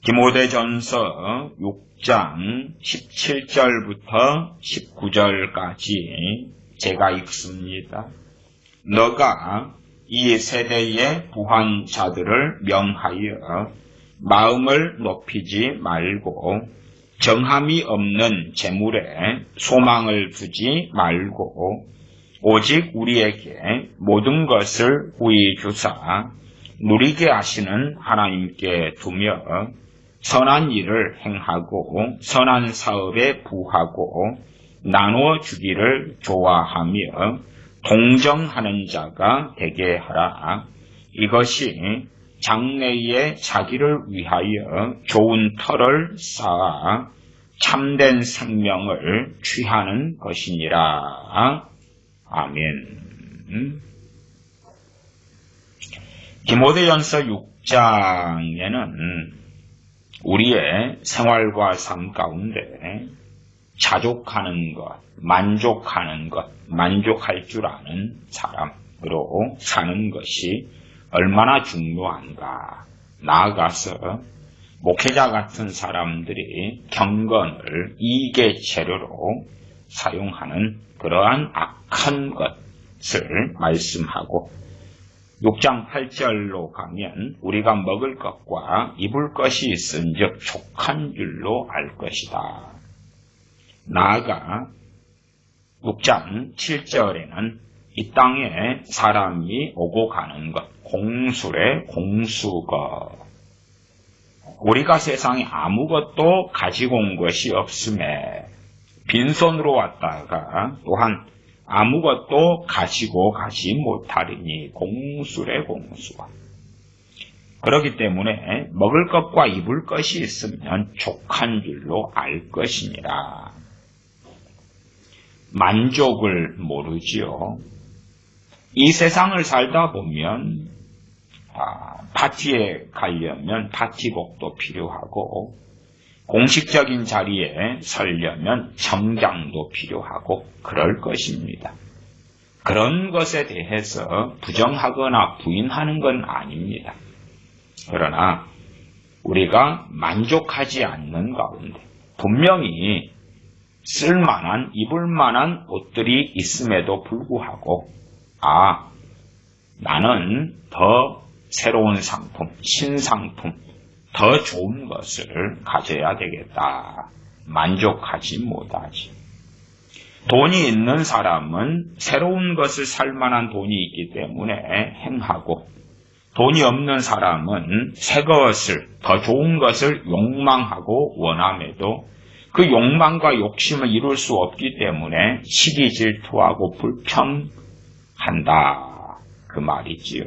디모데전서 6장 17절부터 19절까지 제가 읽습니다. 너가 이 세대의 부한 자들을 명하여 마음을 높이지 말고 정함이 없는 재물에 소망을 두지 말고 오직 우리에게 모든 것을 후히 주사 누리게 하시는 하나님께 두며 선한 일을 행하고 선한 사업에 부하고 나누어 주기를 좋아하며 동정하는 자가 되게 하라. 이것이 장래에 자기를 위하여 좋은 터를 쌓아 참된 생명을 취하는 것이니라. 아멘. 디모데전서 6장에는 우리의 생활과 삶 가운데 자족하는 것, 만족하는 것, 만족할 줄 아는 사람으로 사는 것이 얼마나 중요한가. 나아가서 목회자 같은 사람들이 경건을 이익의 재료로 사용하는 그러한 악한 것을 말씀하고 6장 8절로 가면 우리가 먹을 것과 입을 것이 있은즉 족한 줄로 알 것이다. 나아가 6장 7절에는 이 땅에 사람이 오고 가는 것, 공술의 공수것. 우리가 세상에 아무것도 가지고 온 것이 없음에 빈손으로 왔다가 또한 아무것도 가지고 가지 못하리니 공술의 공수가. 그렇기 때문에 먹을 것과 입을 것이 있으면 족한 줄로 알 것이니라. 만족을 모르지요. 이 세상을 살다 보면 파티에 가려면 파티복도 필요하고 공식적인 자리에 서려면 정장도 필요하고 그럴 것입니다. 그런 것에 대해서 부정하거나 부인하는 건 아닙니다. 그러나 우리가 만족하지 않는 가운데 분명히 쓸만한, 입을만한 옷들이 있음에도 불구하고 나는 더 새로운 상품, 신상품, 더 좋은 것을 가져야 되겠다. 만족하지 못하지. 돈이 있는 사람은 새로운 것을 살 만한 돈이 있기 때문에 행하고 돈이 없는 사람은 새 것을, 더 좋은 것을 욕망하고 원함에도 그 욕망과 욕심을 이룰 수 없기 때문에 시기 질투하고 불평한다. 그 말이지요.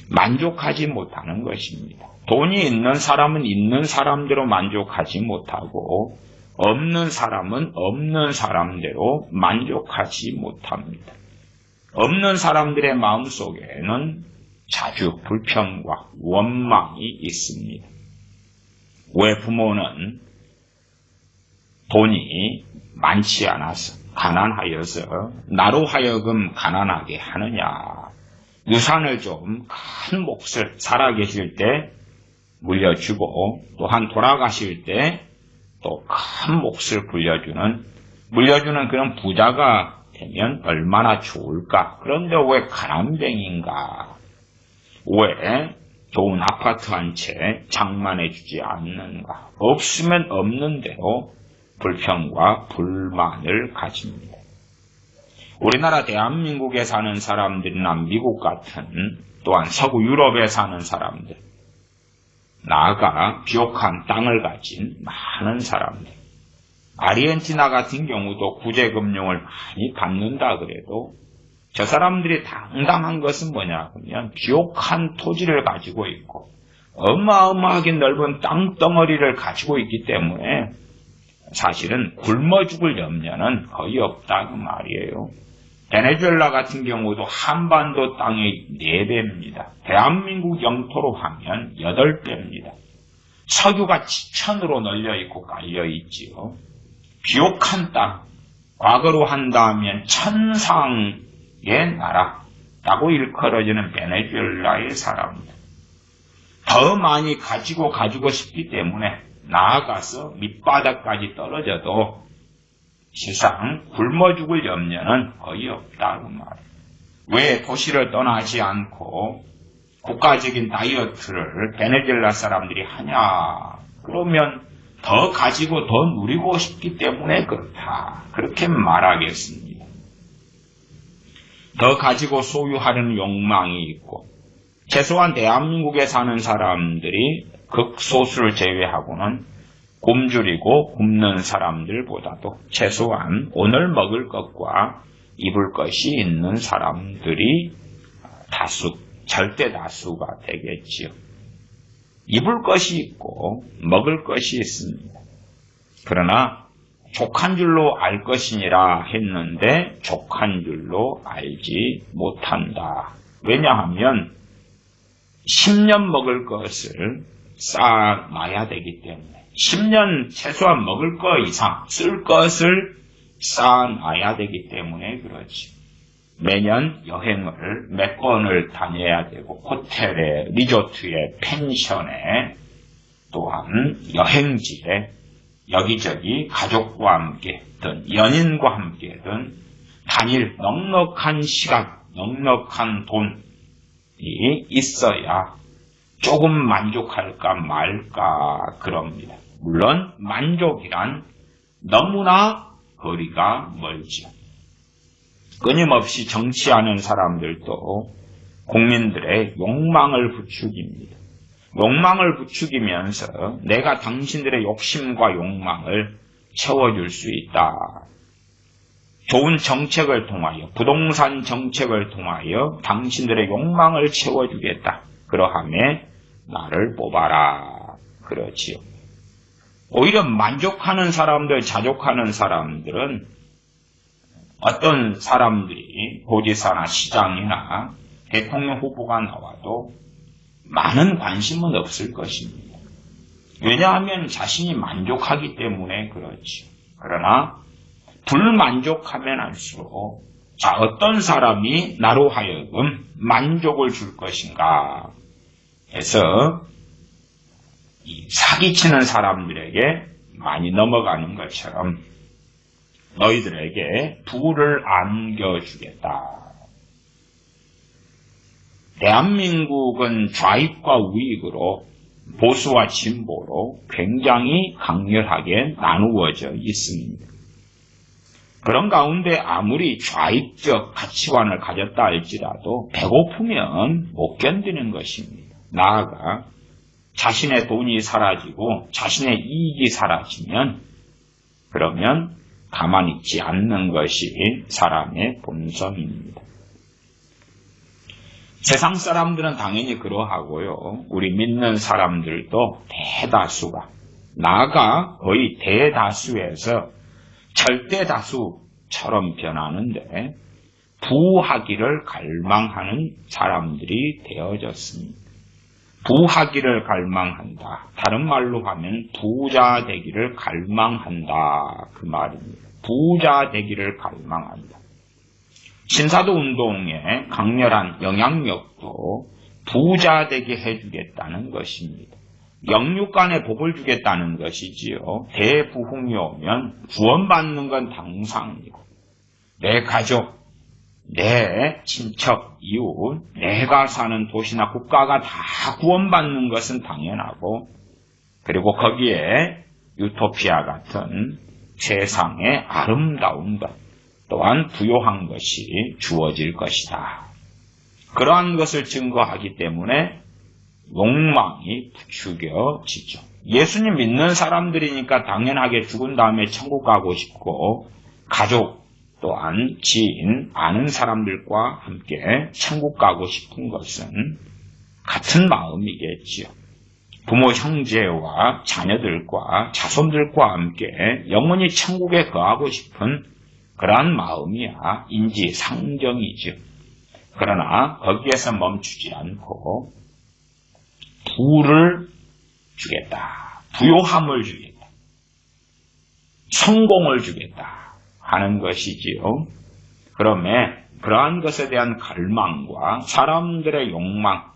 만족하지 못하는 것입니다. 돈이 있는 사람은 있는 사람대로 만족하지 못하고 없는 사람은 없는 사람대로 만족하지 못합니다. 없는 사람들의 마음속에는 자주 불평과 원망이 있습니다. 왜 부모는 돈이 많지 않아서 가난하여서 나로 하여금 가난하게 하느냐. 유산을 좀 큰 몫을 살아계실 때 물려주고 또한 돌아가실 때 또 큰 몫을 물려주는 그런 부자가 되면 얼마나 좋을까. 그런데 왜 가난뱅인가. 왜 좋은 아파트 한 채 장만해주지 않는가. 없으면 없는 대로 불평과 불만을 가집니다. 우리나라 대한민국에 사는 사람들이나 미국 같은 또한 서구 유럽에 사는 사람들, 나아가 비옥한 땅을 가진 많은 사람들, 아르헨티나 같은 경우도 구제금융을 많이 받는다 그래도 저 사람들이 당당한 것은 뭐냐 하면 비옥한 토지를 가지고 있고 어마어마하게 넓은 땅덩어리를 가지고 있기 때문에 사실은 굶어 죽을 염려는 거의 없다고 말이에요. 베네수엘라 같은 경우도 한반도 땅의 4배입니다. 대한민국 영토로 하면 8배입니다. 석유가 지천으로 널려있고 깔려있지요. 비옥한 땅, 과거로 한다면 천상의 나라라고 일컬어지는 베네수엘라의 사람들. 더 많이 가지고 싶기 때문에 나아가서 밑바닥까지 떨어져도 실상 굶어 죽을 염려는 거의 없다 그 말이에요. 왜 도시를 떠나지 않고 국가적인 다이어트를 베네수엘라 사람들이 하냐? 그러면 더 가지고 더 누리고 싶기 때문에 그렇다. 그렇게 말하겠습니다. 더 가지고 소유하려는 욕망이 있고 최소한 대한민국에 사는 사람들이 극소수를 제외하고는 굶주리고 굶는 사람들보다도 최소한 오늘 먹을 것과 입을 것이 있는 사람들이 다수, 절대 다수가 되겠지요. 입을 것이 있고 먹을 것이 있습니다. 그러나 족한 줄로 알 것이니라 했는데 족한 줄로 알지 못한다. 왜냐하면 10년 먹을 것을 쌓아놔야 되기 때문에 10년 최소한 먹을 것 이상 쓸 것을 쌓아놔야 되기 때문에 그렇지. 매년 여행을 몇 번을 다녀야 되고 호텔에, 리조트에, 펜션에 또한 여행지에 여기저기 가족과 함께든 연인과 함께든 단일 넉넉한 시간, 넉넉한 돈이 있어야 조금 만족할까 말까 그럽니다. 물론 만족이란 너무나 거리가 멀죠. 끊임없이 정치하는 사람들도 국민들의 욕망을 부추깁니다. 욕망을 부추기면서 내가 당신들의 욕심과 욕망을 채워줄 수 있다. 좋은 정책을 통하여, 부동산 정책을 통하여 당신들의 욕망을 채워주겠다. 그러함에 나를 뽑아라. 그렇지요. 오히려 만족하는 사람들, 자족하는 사람들은 어떤 사람들이 도지사나 시장이나 대통령 후보가 나와도 많은 관심은 없을 것입니다. 왜냐하면 자신이 만족하기 때문에 그렇죠. 그러나 불만족하면 할수록 자, 어떤 사람이 나로 하여금 만족을 줄 것인가 해서 이 사기치는 사람들에게 많이 넘어가는 것처럼 너희들에게 부를 안겨주겠다. 대한민국은 좌익과 우익으로 보수와 진보로 굉장히 강렬하게 나누어져 있습니다. 그런 가운데 아무리 좌익적 가치관을 가졌다 할지라도 배고프면 못 견디는 것입니다. 나아가 자신의 돈이 사라지고 자신의 이익이 사라지면 그러면 가만히 있지 않는 것이 사람의 본성입니다. 세상 사람들은 당연히 그러하고요. 우리 믿는 사람들도 대다수가 나아가 거의 대다수에서 절대다수처럼 변하는데 부하기를 갈망하는 사람들이 되어졌습니다. 부하기를 갈망한다. 다른 말로 하면 부자 되기를 갈망한다. 그 말입니다. 부자 되기를 갈망한다. 신사도 운동의 강렬한 영향력도 부자 되게 해주겠다는 것입니다. 영육간에 복을 주겠다는 것이지요. 대부흥이 오면 구원받는 건 당상이고 내 가족, 내 친척, 이웃, 내가 사는 도시나 국가가 다 구원받는 것은 당연하고 그리고 거기에 유토피아 같은 세상의 아름다운 것 또한 부요한 것이 주어질 것이다. 그러한 것을 증거하기 때문에 욕망이 부추겨지죠. 예수님 믿는 사람들이니까 당연하게 죽은 다음에 천국 가고 싶고 가족 또한 지인, 아는 사람들과 함께 천국 가고 싶은 것은 같은 마음이겠지요. 부모 형제와 자녀들과 자손들과 함께 영원히 천국에 거하고 싶은 그러한 마음이야 인지상정이죠. 그러나 거기에서 멈추지 않고 부를 주겠다. 부요함을 주겠다. 성공을 주겠다. 하는 것이지요. 그러면 그러한 것에 대한 갈망과 사람들의 욕망,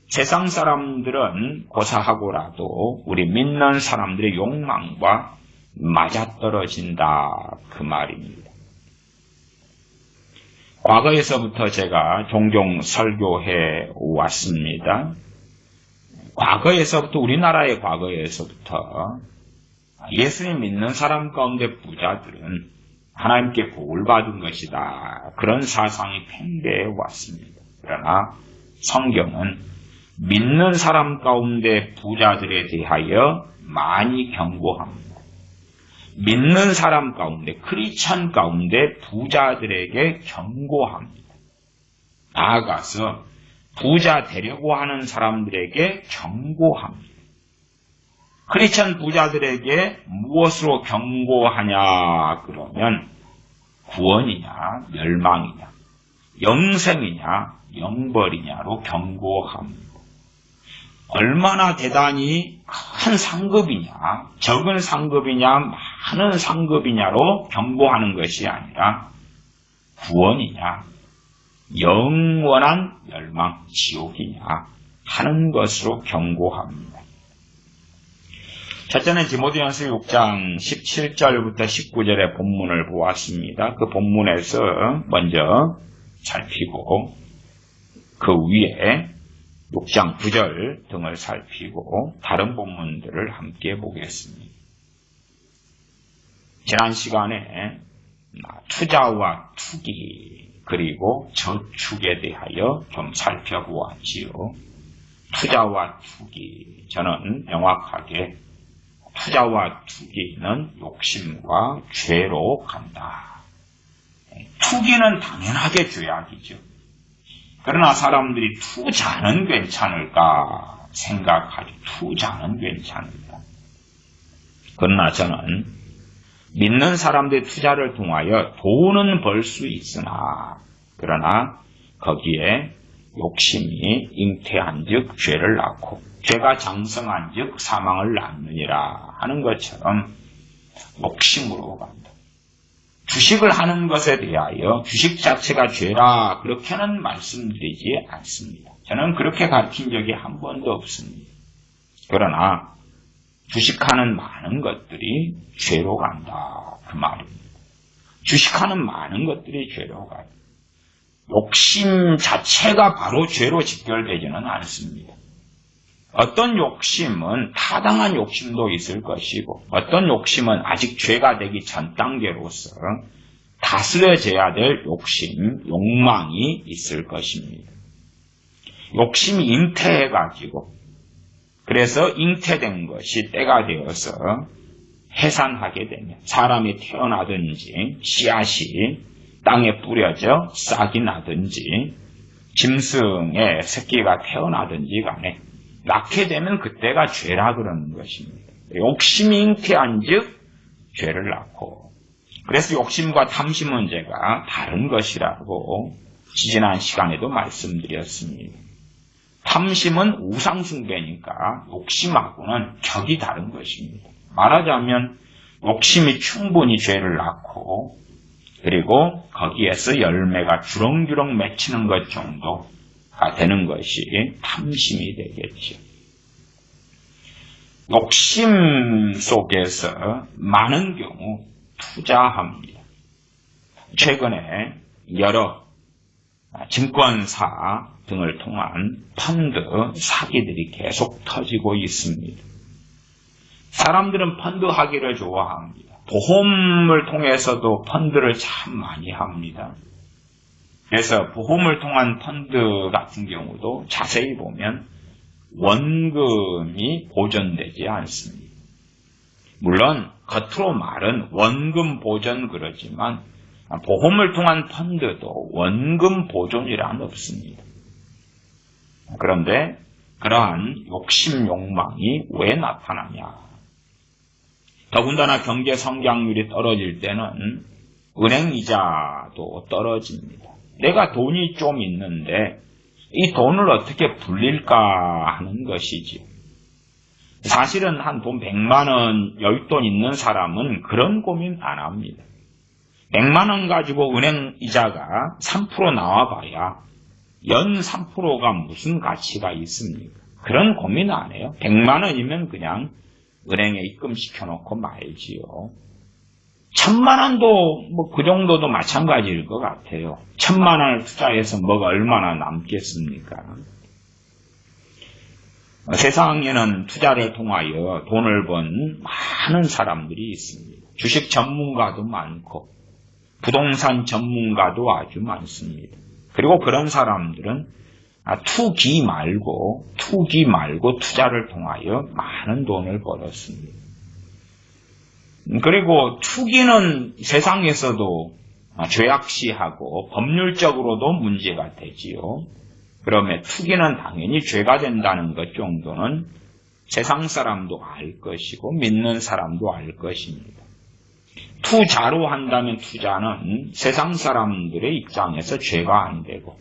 세상 사람들은 고사하고라도 우리 믿는 사람들의 욕망과 맞아떨어진다 그 말입니다. 과거에서부터 제가 종종 설교해 왔습니다. 과거에서부터 우리나라의 과거에서부터 예수님 믿는 사람 가운데 부자들은 하나님께 복을 받은 것이다. 그런 사상이 팽배해 왔습니다. 그러나 성경은 믿는 사람 가운데 부자들에 대하여 많이 경고합니다. 믿는 사람 가운데, 크리스찬 가운데 부자들에게 경고합니다. 나아가서 부자 되려고 하는 사람들에게 경고합니다. 크리스찬 부자들에게 무엇으로 경고하냐 그러면 구원이냐 멸망이냐 영생이냐 영벌이냐로 경고합니다. 얼마나 대단히 큰 상급이냐 적은 상급이냐 많은 상급이냐로 경고하는 것이 아니라 구원이냐 영원한 멸망 지옥이냐 하는 것으로 경고합니다. 첫째는 디모데전서 6장 17절부터 19절의 본문을 보았습니다. 그 본문에서 먼저 살피고 그 위에 6장 9절 등을 살피고 다른 본문들을 함께 보겠습니다. 지난 시간에 투자와 투기 그리고 저축에 대하여 좀 살펴보았지요. 투자와 투기, 저는 명확하게 투자와 투기는 욕심과 죄로 간다. 투기는 당연하게 죄악이죠. 그러나 사람들이 투자는 괜찮을까 생각하죠. 투자는 괜찮을까. 그러나 저는 믿는 사람들의 투자를 통하여 돈은 벌 수 있으나 그러나 거기에 욕심이 잉태한 즉 죄를 낳고 죄가 장성한 즉 사망을 낳느니라 하는 것처럼 욕심으로 간다. 주식을 하는 것에 대하여 주식 자체가 죄라 그렇게는 말씀드리지 않습니다. 저는 그렇게 가르친 적이 한 번도 없습니다. 그러나 주식하는 많은 것들이 죄로 간다 그 말입니다. 주식하는 많은 것들이 죄로 가요. 욕심 자체가 바로 죄로 직결되지는 않습니다. 어떤 욕심은 타당한 욕심도 있을 것이고 어떤 욕심은 아직 죄가 되기 전 단계로서 다스려져야 될 욕심, 욕망이 있을 것입니다. 욕심이 잉태해가지고 그래서 잉태된 것이 때가 되어서 해산하게 되면 사람이 태어나든지 씨앗이 땅에 뿌려져 싹이 나든지 짐승의 새끼가 태어나든지 간에 낳게 되면 그때가 죄라 그러는 것입니다. 욕심이 잉태한 즉 죄를 낳고 그래서 욕심과 탐심 문제가 다른 것이라고 지난 시간에도 말씀드렸습니다. 탐심은 우상숭배니까 욕심하고는 격이 다른 것입니다. 말하자면 욕심이 충분히 죄를 낳고 그리고 거기에서 열매가 주렁주렁 맺히는 것 정도가 되는 것이 탐심이 되겠죠. 욕심 속에서 많은 경우 투자합니다. 최근에 여러 증권사 등을 통한 펀드 사기들이 계속 터지고 있습니다. 사람들은 펀드 하기를 좋아합니다. 보험을 통해서도 펀드를 참 많이 합니다. 그래서 보험을 통한 펀드 같은 경우도 자세히 보면 원금이 보존되지 않습니다. 물론 겉으로 말은 원금 보존 그러지만 보험을 통한 펀드도 원금 보존이란 없습니다. 그런데 그러한 욕심 욕망이 왜 나타나냐? 더군다나 경제 성장률이 떨어질 때는 은행 이자도 떨어집니다. 내가 돈이 좀 있는데 이 돈을 어떻게 불릴까 하는 것이지요. 사실은 한 돈 100만 원 여윳돈 있는 사람은 그런 고민 안 합니다. 100만 원 가지고 은행 이자가 3% 나와봐야 연 3%가 무슨 가치가 있습니까? 그런 고민 안 해요. 100만 원이면 그냥 은행에 입금시켜 놓고 말지요. 1000만 원도 뭐 그 정도도 마찬가지일 것 같아요. 1000만 원을 투자해서 뭐가 얼마나 남겠습니까? 세상에는 투자를 통하여 돈을 번 많은 사람들이 있습니다. 주식 전문가도 많고 부동산 전문가도 아주 많습니다. 그리고 그런 사람들은 투기 말고 투자를 통하여 많은 돈을 벌었습니다. 그리고 투기는 세상에서도 죄악시하고 법률적으로도 문제가 되지요. 그러면 투기는 당연히 죄가 된다는 것 정도는 세상 사람도 알 것이고 믿는 사람도 알 것입니다. 투자로 한다면 투자는 세상 사람들의 입장에서 죄가 안 되고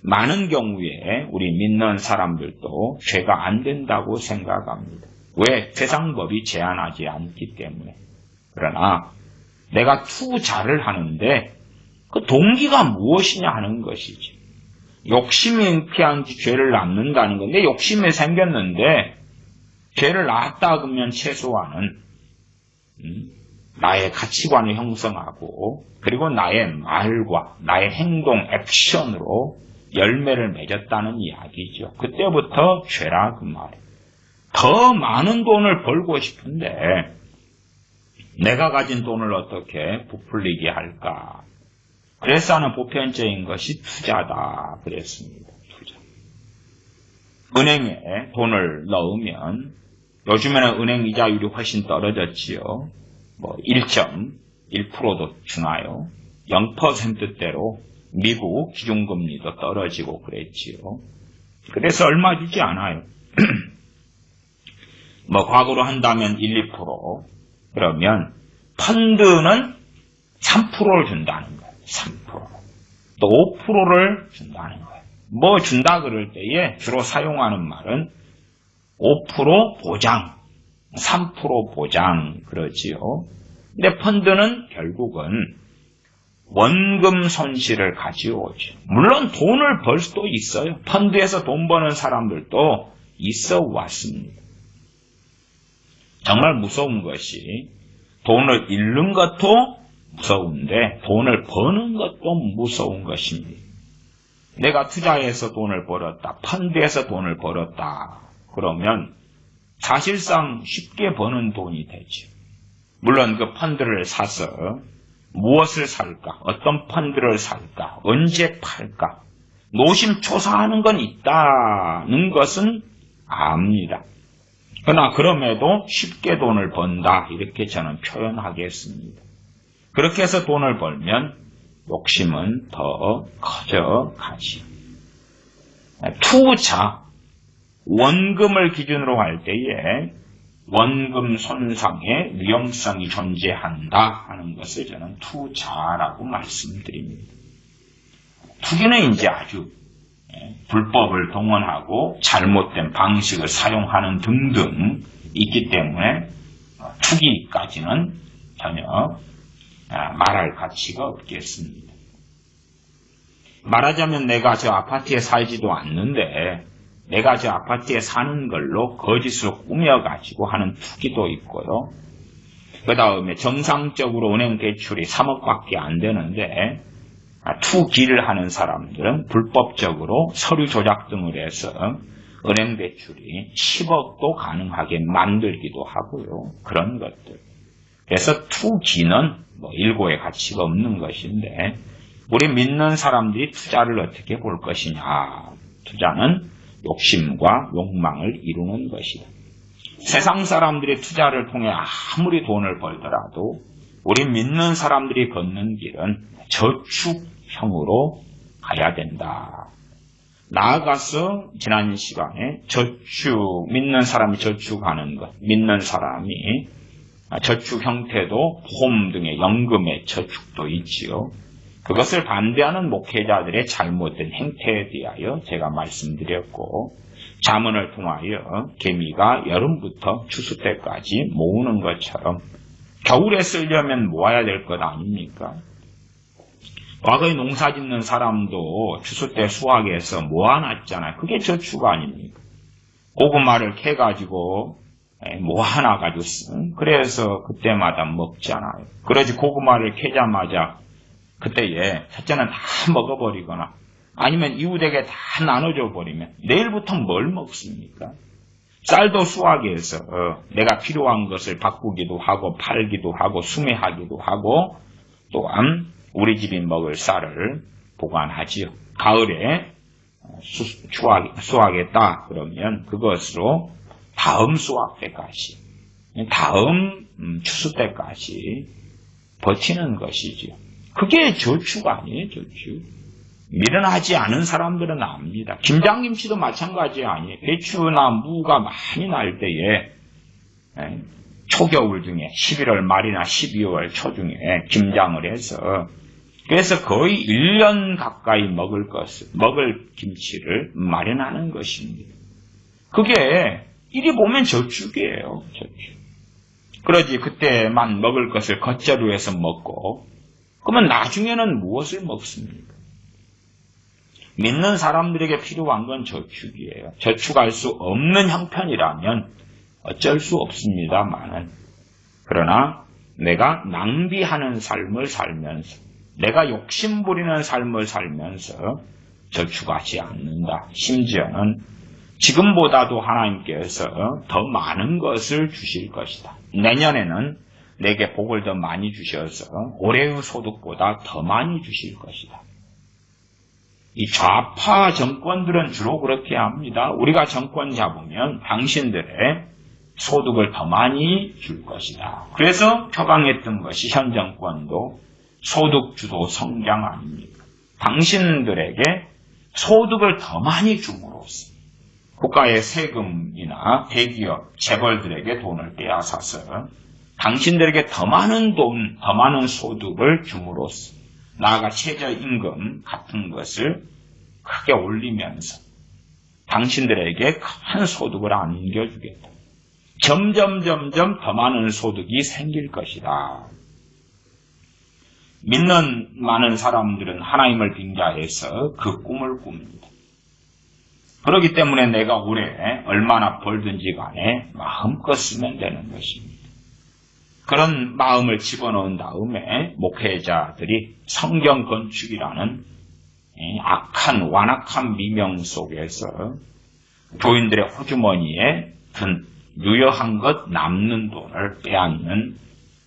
많은 경우에 우리 믿는 사람들도 죄가 안 된다고 생각합니다. 왜? 세상 법이 제한하지 않기 때문에. 그러나 내가 투자를 하는데 그 동기가 무엇이냐 하는 것이지. 욕심이 피한지 죄를 낳는다는 건데 욕심이 생겼는데 죄를 낳았다 그러면 최소한은 나의 가치관을 형성하고 그리고 나의 말과 나의 행동 액션으로 열매를 맺었다는 이야기죠. 그때부터 죄라 그 말이에요. 더 많은 돈을 벌고 싶은데 내가 가진 돈을 어떻게 부풀리게 할까? 그래서 하는 보편적인 것이 투자다 그랬습니다. 투자. 은행에 돈을 넣으면 요즘에는 은행 이자율이 훨씬 떨어졌지요. 뭐 1.1%도 주나요? 0%대로 미국 기준금리도 떨어지고 그랬지요. 그래서 얼마 주지 않아요. 뭐 과거로 한다면 1, 2%. 그러면 펀드는 3%를 준다는 거예요. 3%. 또 5%를 준다는 거예요. 뭐 준다 그럴 때에 주로 사용하는 말은 5% 보장, 3% 보장 그러지요. 근데 펀드는 결국은 원금 손실을 가져오죠. 물론 돈을 벌 수도 있어요. 펀드에서 돈 버는 사람들도 있어 왔습니다. 정말 무서운 것이 돈을 잃는 것도 무서운데 돈을 버는 것도 무서운 것입니다. 내가 투자해서 돈을 벌었다, 펀드에서 돈을 벌었다 그러면 사실상 쉽게 버는 돈이 되죠. 물론 그 펀드를 사서 무엇을 살까, 어떤 펀드를 살까, 언제 팔까 노심초사하는 건 있다는 것은 압니다. 그러나 그럼에도 쉽게 돈을 번다 이렇게 저는 표현하겠습니다. 그렇게 해서 돈을 벌면 욕심은 더 커져가지. 투자, 원금을 기준으로 할 때에 원금 손상의 위험성이 존재한다 하는 것을 저는 투자라고 말씀드립니다. 투기는 이제 아주 불법을 동원하고 잘못된 방식을 사용하는 등등 있기 때문에 투기까지는 전혀 말할 가치가 없겠습니다. 말하자면 내가 저 아파트에 살지도 않는데 내가 저 아파트에 사는 걸로 거짓으로 꾸며가지고 하는 투기도 있고요. 그 다음에 정상적으로 은행 대출이 3억밖에 안 되는데 투기를 하는 사람들은 불법적으로 서류 조작 등을 해서 은행 대출이 10억도 가능하게 만들기도 하고요. 그런 것들. 그래서 투기는 일고의 가치가 없는 것인데 우리 믿는 사람들이 투자를 어떻게 볼 것이냐. 투자는 욕심과 욕망을 이루는 것이다. 세상 사람들이 투자를 통해 아무리 돈을 벌더라도 우리 믿는 사람들이 걷는 길은 저축형으로 가야 된다. 나아가서 지난 시간에 믿는 사람이 저축하는 것, 믿는 사람이 저축 형태도 보험 등의 연금의 저축도 있지요. 그것을 반대하는 목회자들의 잘못된 행태에 대하여 제가 말씀드렸고 잠언을 통하여 개미가 여름부터 추수 때까지 모으는 것처럼 겨울에 쓰려면 모아야 될 것 아닙니까? 과거에 농사 짓는 사람도 추수 때 수확해서 모아놨잖아요. 그게 저축 아닙니까? 고구마를 캐가지고 모아놔가지고 그래서 그때마다 먹잖아요. 그러지 고구마를 캐자마자 그때에 첫째는 다 먹어버리거나 아니면 이웃에게 다 나눠줘 버리면 내일부터 뭘 먹습니까? 쌀도 수확해서 내가 필요한 것을 바꾸기도 하고 팔기도 하고 수매하기도 하고 또한 우리 집이 먹을 쌀을 보관하지요. 가을에 수확했다 그러면 그것으로 다음 수확 때까지 다음 추수 때까지 버티는 것이지요. 그게 저축 아니에요, 저축. 미련하지 않은 사람들은 압니다. 김장김치도 마찬가지 아니에요. 배추나 무가 많이 날 때에 초겨울 중에 11월 말이나 12월 초 중에 김장을 해서 그래서 거의 1년 가까이 먹을 김치를 마련하는 것입니다. 그게 이리 보면 저축이에요, 저축. 그러지 그때만 먹을 것을 겉절로 해서 먹고 그러면 나중에는 무엇을 먹습니까? 믿는 사람들에게 필요한 건 저축이에요. 저축할 수 없는 형편이라면 어쩔 수 없습니다만은 그러나 내가 낭비하는 삶을 살면서 내가 욕심부리는 삶을 살면서 저축하지 않는다. 심지어는 지금보다도 하나님께서 더 많은 것을 주실 것이다. 내년에는 내게 복을 더 많이 주셔서 올해의 소득보다 더 많이 주실 것이다. 이 좌파 정권들은 주로 그렇게 합니다. 우리가 정권 잡으면 당신들의 소득을 더 많이 줄 것이다. 그래서 표방했던 것이 현 정권도 소득주도 성장 아닙니까? 당신들에게 소득을 더 많이 줌으로써 국가의 세금이나 대기업, 재벌들에게 돈을 빼앗아서 당신들에게 더 많은 돈, 더 많은 소득을 줌으로써 나아가 최저임금 같은 것을 크게 올리면서 당신들에게 큰 소득을 안겨주겠다. 점점 더 많은 소득이 생길 것이다. 믿는 많은 사람들은 하나님을 빙자해서 그 꿈을 꿉니다. 그렇기 때문에 내가 올해 얼마나 벌든지 간에 마음껏 쓰면 되는 것입니다. 그런 마음을 집어넣은 다음에 목회자들이 성경 건축이라는 완악한 미명 속에서 교인들의 호주머니에 든 유효한 것 남는 돈을 빼앗는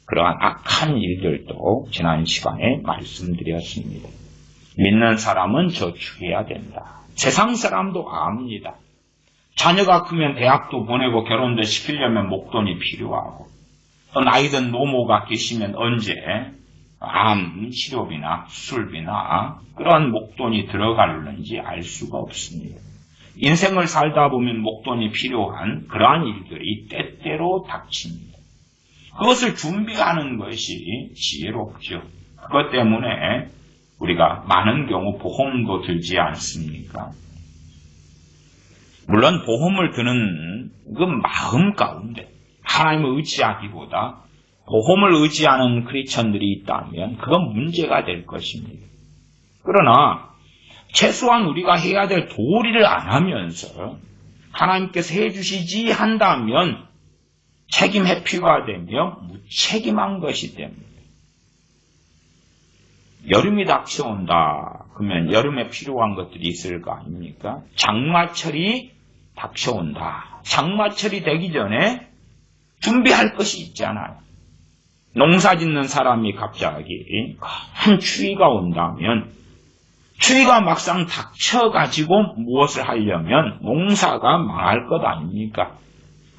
그러한 악한 일들도 지난 시간에 말씀드렸습니다. 믿는 사람은 저축해야 된다. 세상 사람도 압니다. 자녀가 크면 대학도 보내고 결혼도 시키려면 목돈이 필요하고 또 나이든 노모가 계시면 언제 암 치료비나 수술비나 그러한 목돈이 들어갈는지 알 수가 없습니다. 인생을 살다 보면 목돈이 필요한 그러한 일들이 때때로 닥칩니다. 그것을 준비하는 것이 지혜롭죠. 그것 때문에 우리가 많은 경우 보험도 들지 않습니까? 물론 보험을 드는 그 마음 가운데 하나님을 의지하기보다 보험을 의지하는 크리스천들이 있다면 그건 문제가 될 것입니다. 그러나 최소한 우리가 해야 될 도리를 안 하면서 하나님께서 해주시지 한다면 책임 회피가 되며 무책임한 것이 됩니다. 여름이 닥쳐온다. 그러면 여름에 필요한 것들이 있을 거 아닙니까? 장마철이 닥쳐온다. 장마철이 되기 전에 준비할 것이 있잖아요. 농사 짓는 사람이 갑자기 큰 추위가 온다면 추위가 막상 닥쳐가지고 무엇을 하려면 농사가 망할 것 아닙니까?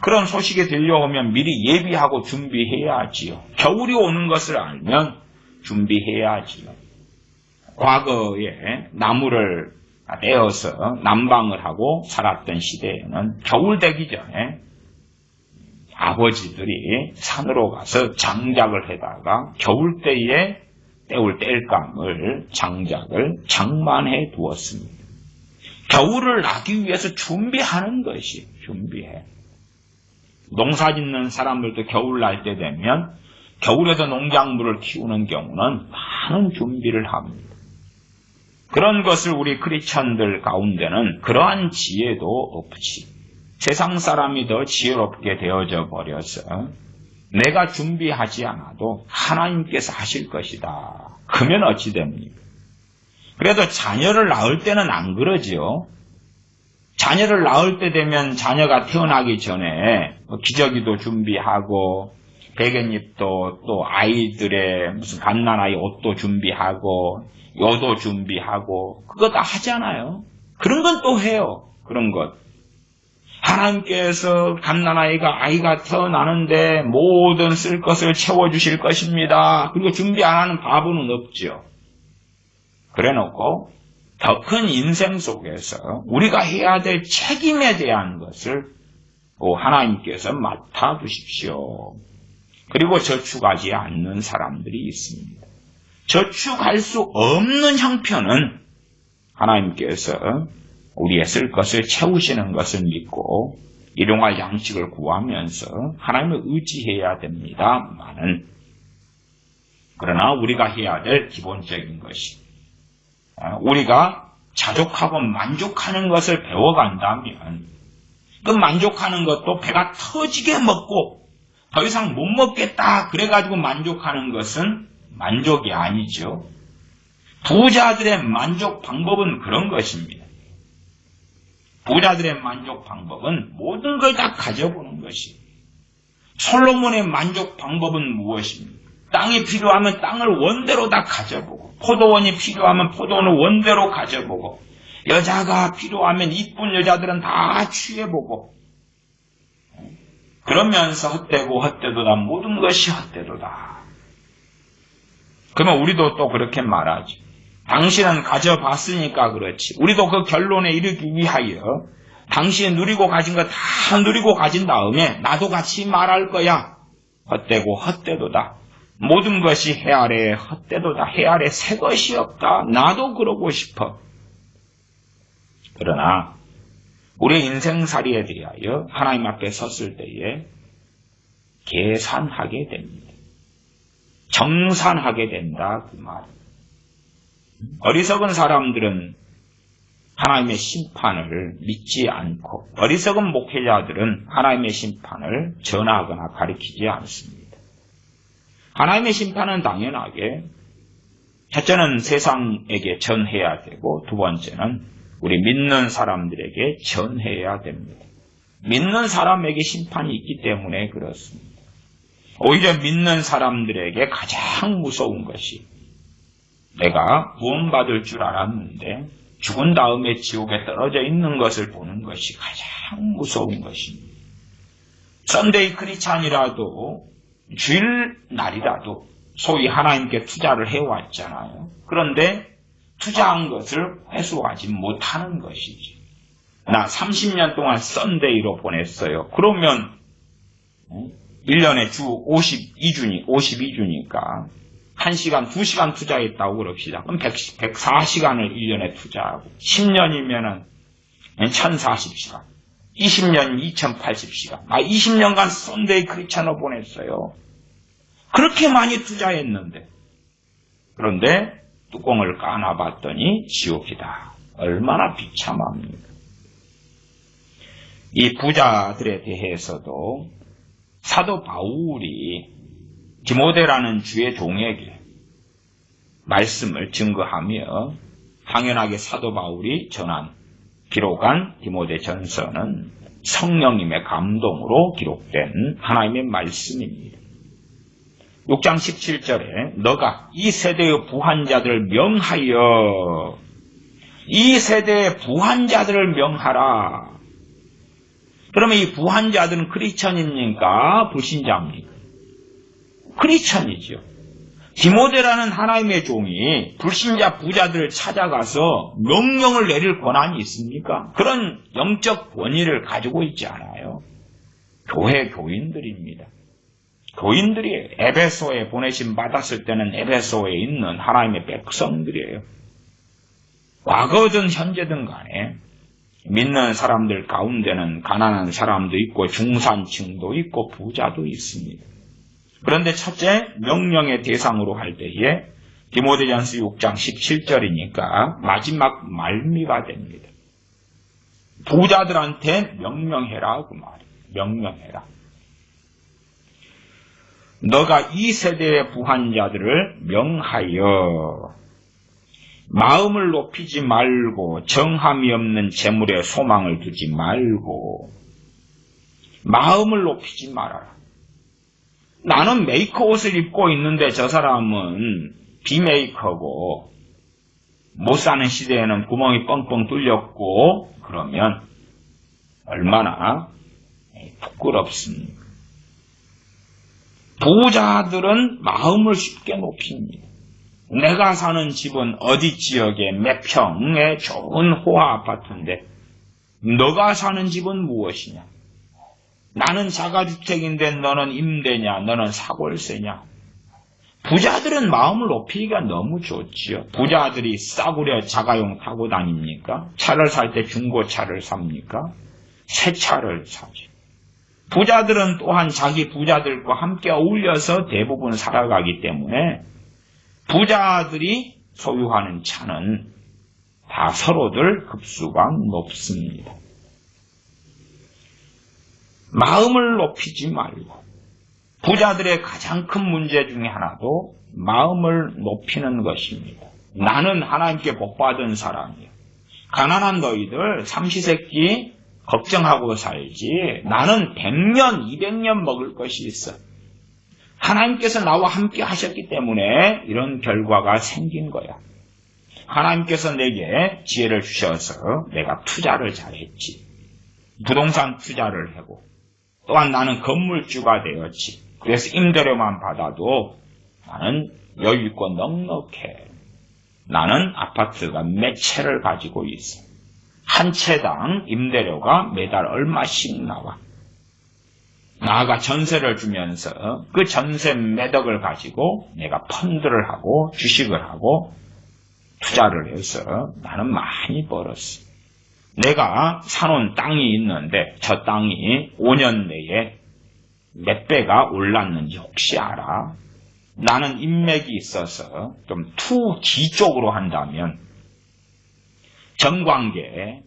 그런 소식이 들려오면 미리 예비하고 준비해야지요. 겨울이 오는 것을 알면 준비해야지요. 과거에 나무를 떼어서 난방을 하고 살았던 시대에는 겨울 되기 전에 아버지들이 산으로 가서 장작을 해다가 겨울 때에 때울 땔감을 장작을 장만해 두었습니다. 겨울을 나기 위해서 준비하는 것이 준비해. 농사 짓는 사람들도 겨울 날 때 되면 겨울에도 농작물을 키우는 경우는 많은 준비를 합니다. 그런 것을 우리 크리스천들 가운데는 그러한 지혜도 없지. 세상 사람이 더 지혜롭게 되어져 버려서 내가 준비하지 않아도 하나님께서 하실 것이다. 그러면 어찌 됩니까? 그래도 자녀를 낳을 때는 안 그러지요. 자녀를 낳을 때 되면 자녀가 태어나기 전에 기저귀도 준비하고 베갯잎도 또 아이들의 무슨 갓난아이 옷도 준비하고 요도 준비하고 그거 다 하잖아요. 그런 건 또 해요. 그런 것. 하나님께서 갓난아이가 태어나는데 모든 쓸 것을 채워주실 것입니다. 그리고 준비 안 하는 바보는 없죠. 그래놓고 더 큰 인생 속에서 우리가 해야 될 책임에 대한 것을 하나님께서 맡아주십시오. 그리고 저축하지 않는 사람들이 있습니다. 저축할 수 없는 형편은 하나님께서 우리의 쓸 것을 채우시는 것을 믿고 일용할 양식을 구하면서 하나님을 의지해야 됩니다만은, 그러나 우리가 해야 될 기본적인 것이 우리가 자족하고 만족하는 것을 배워간다면 그 만족하는 것도 배가 터지게 먹고 더 이상 못 먹겠다 그래가지고 만족하는 것은 만족이 아니죠. 부자들의 만족 방법은 그런 것입니다. 부자들의 만족 방법은 모든 걸 다 가져보는 것이. 솔로몬의 만족 방법은 무엇입니까? 땅이 필요하면 땅을 원대로 다 가져보고, 포도원이 필요하면 포도원을 원대로 가져보고, 여자가 필요하면 이쁜 여자들은 다 취해보고, 그러면서 헛되도다, 모든 것이 헛되도다. 그러면 우리도 또 그렇게 말하죠. 당신은 가져봤으니까 그렇지. 우리도 그 결론에 이르기 위하여 당신이 누리고 가진 거 다 누리고 가진 다음에 나도 같이 말할 거야. 헛되고 헛되도다. 모든 것이 해 아래 헛되도다. 해 아래 새 것이 없다. 나도 그러고 싶어. 그러나 우리의 인생살이에 대하여 하나님 앞에 섰을 때에 계산하게 됩니다. 정산하게 된다 그 말입니다. 어리석은 사람들은 하나님의 심판을 믿지 않고 어리석은 목회자들은 하나님의 심판을 전하거나 가리키지 않습니다. 하나님의 심판은 당연하게 첫째는 세상에게 전해야 되고 두 번째는 우리 믿는 사람들에게 전해야 됩니다. 믿는 사람에게 심판이 있기 때문에 그렇습니다. 오히려 믿는 사람들에게 가장 무서운 것이 내가 구원받을 줄 알았는데 죽은 다음에 지옥에 떨어져 있는 것을 보는 것이 가장 무서운 것입니다. 썬데이 크리스찬이라도 주일날이라도 소위 하나님께 투자를 해왔잖아요. 그런데 투자한 것을 회수하지 못하는 것이지. 나 30년 동안 썬데이로 보냈어요. 그러면 1년에 주 52주니까 1시간, 2시간 투자했다고 그럽시다. 그럼 104시간을 1년에 투자하고 10년이면은 1040시간, 20년 2080시간. 20년간 썬데이 크리스찬으로 보냈어요. 그렇게 많이 투자했는데 그런데 뚜껑을 까놔봤더니 지옥이다. 얼마나 비참합니까? 이 부자들에 대해서도 사도 바울이 디모데라는 주의 종에게 말씀을 증거하며 당연하게 사도 바울이 기록한 디모데 전서는 성령님의 감동으로 기록된 하나님의 말씀입니다. 6장 17절에 너가 이 세대의 부한자들을 명하여 이 세대의 부한자들을 명하라. 그러면 이 부한자들은 크리스천입니까? 불신자입니까? 크리스천이죠. 디모데라는 하나님의 종이 불신자 부자들을 찾아가서 명령을 내릴 권한이 있습니까? 그런 영적 권위를 가지고 있지 않아요. 교회 교인들입니다. 교인들이 에베소에 보내심 받았을 때는 에베소에 있는 하나님의 백성들이에요. 과거든 현재든 간에 믿는 사람들 가운데는 가난한 사람도 있고 중산층도 있고 부자도 있습니다. 그런데 첫째 명령의 대상으로 할 때에 디모데전서 6장 17절이니까 마지막 말미가 됩니다. 부자들한테 명령해라 그 말이에요. 명령해라. 너가 이 세대의 부한자들을 명하여 마음을 높이지 말고 정함이 없는 재물에 소망을 두지 말고 마음을 높이지 말아라. 나는 메이커 옷을 입고 있는데 저 사람은 비메이커고 못 사는 시대에는 구멍이 뻥뻥 뚫렸고 그러면 얼마나 부끄럽습니까? 부자들은 마음을 쉽게 높입니다. 내가 사는 집은 어디 지역에 몇 평의 좋은 호화 아파트인데 너가 사는 집은 무엇이냐? 나는 자가주택인데 너는 임대냐? 너는 사골세냐? 부자들은 마음을 높이기가 너무 좋지요. 부자들이 싸구려 자가용 타고 다닙니까? 차를 살 때 중고차를 삽니까? 새 차를 사죠. 부자들은 또한 자기 부자들과 함께 어울려서 대부분 살아가기 때문에 부자들이 소유하는 차는 다 서로들 급수가 높습니다. 마음을 높이지 말고 부자들의 가장 큰 문제 중에 하나도 마음을 높이는 것입니다. 나는 하나님께 복받은 사람이야. 가난한 너희들 삼시세끼 걱정하고 살지. 나는 100년, 200년 먹을 것이 있어. 하나님께서 나와 함께 하셨기 때문에 이런 결과가 생긴 거야. 하나님께서 내게 지혜를 주셔서 내가 투자를 잘했지. 부동산 투자를 하고 또한 나는 건물주가 되었지. 그래서 임대료만 받아도 나는 여유있고 넉넉해. 나는 아파트가 몇 채를 가지고 있어. 한 채당 임대료가 매달 얼마씩 나와. 나아가 전세를 주면서 그 전세 매덕을 가지고 내가 펀드를 하고 주식을 하고 투자를 해서 나는 많이 벌었어. 내가 사놓은 땅이 있는데 저 땅이 5년 내에 몇 배가 올랐는지 혹시 알아? 나는 인맥이 있어서 좀 투기 쪽으로 한다면 정관계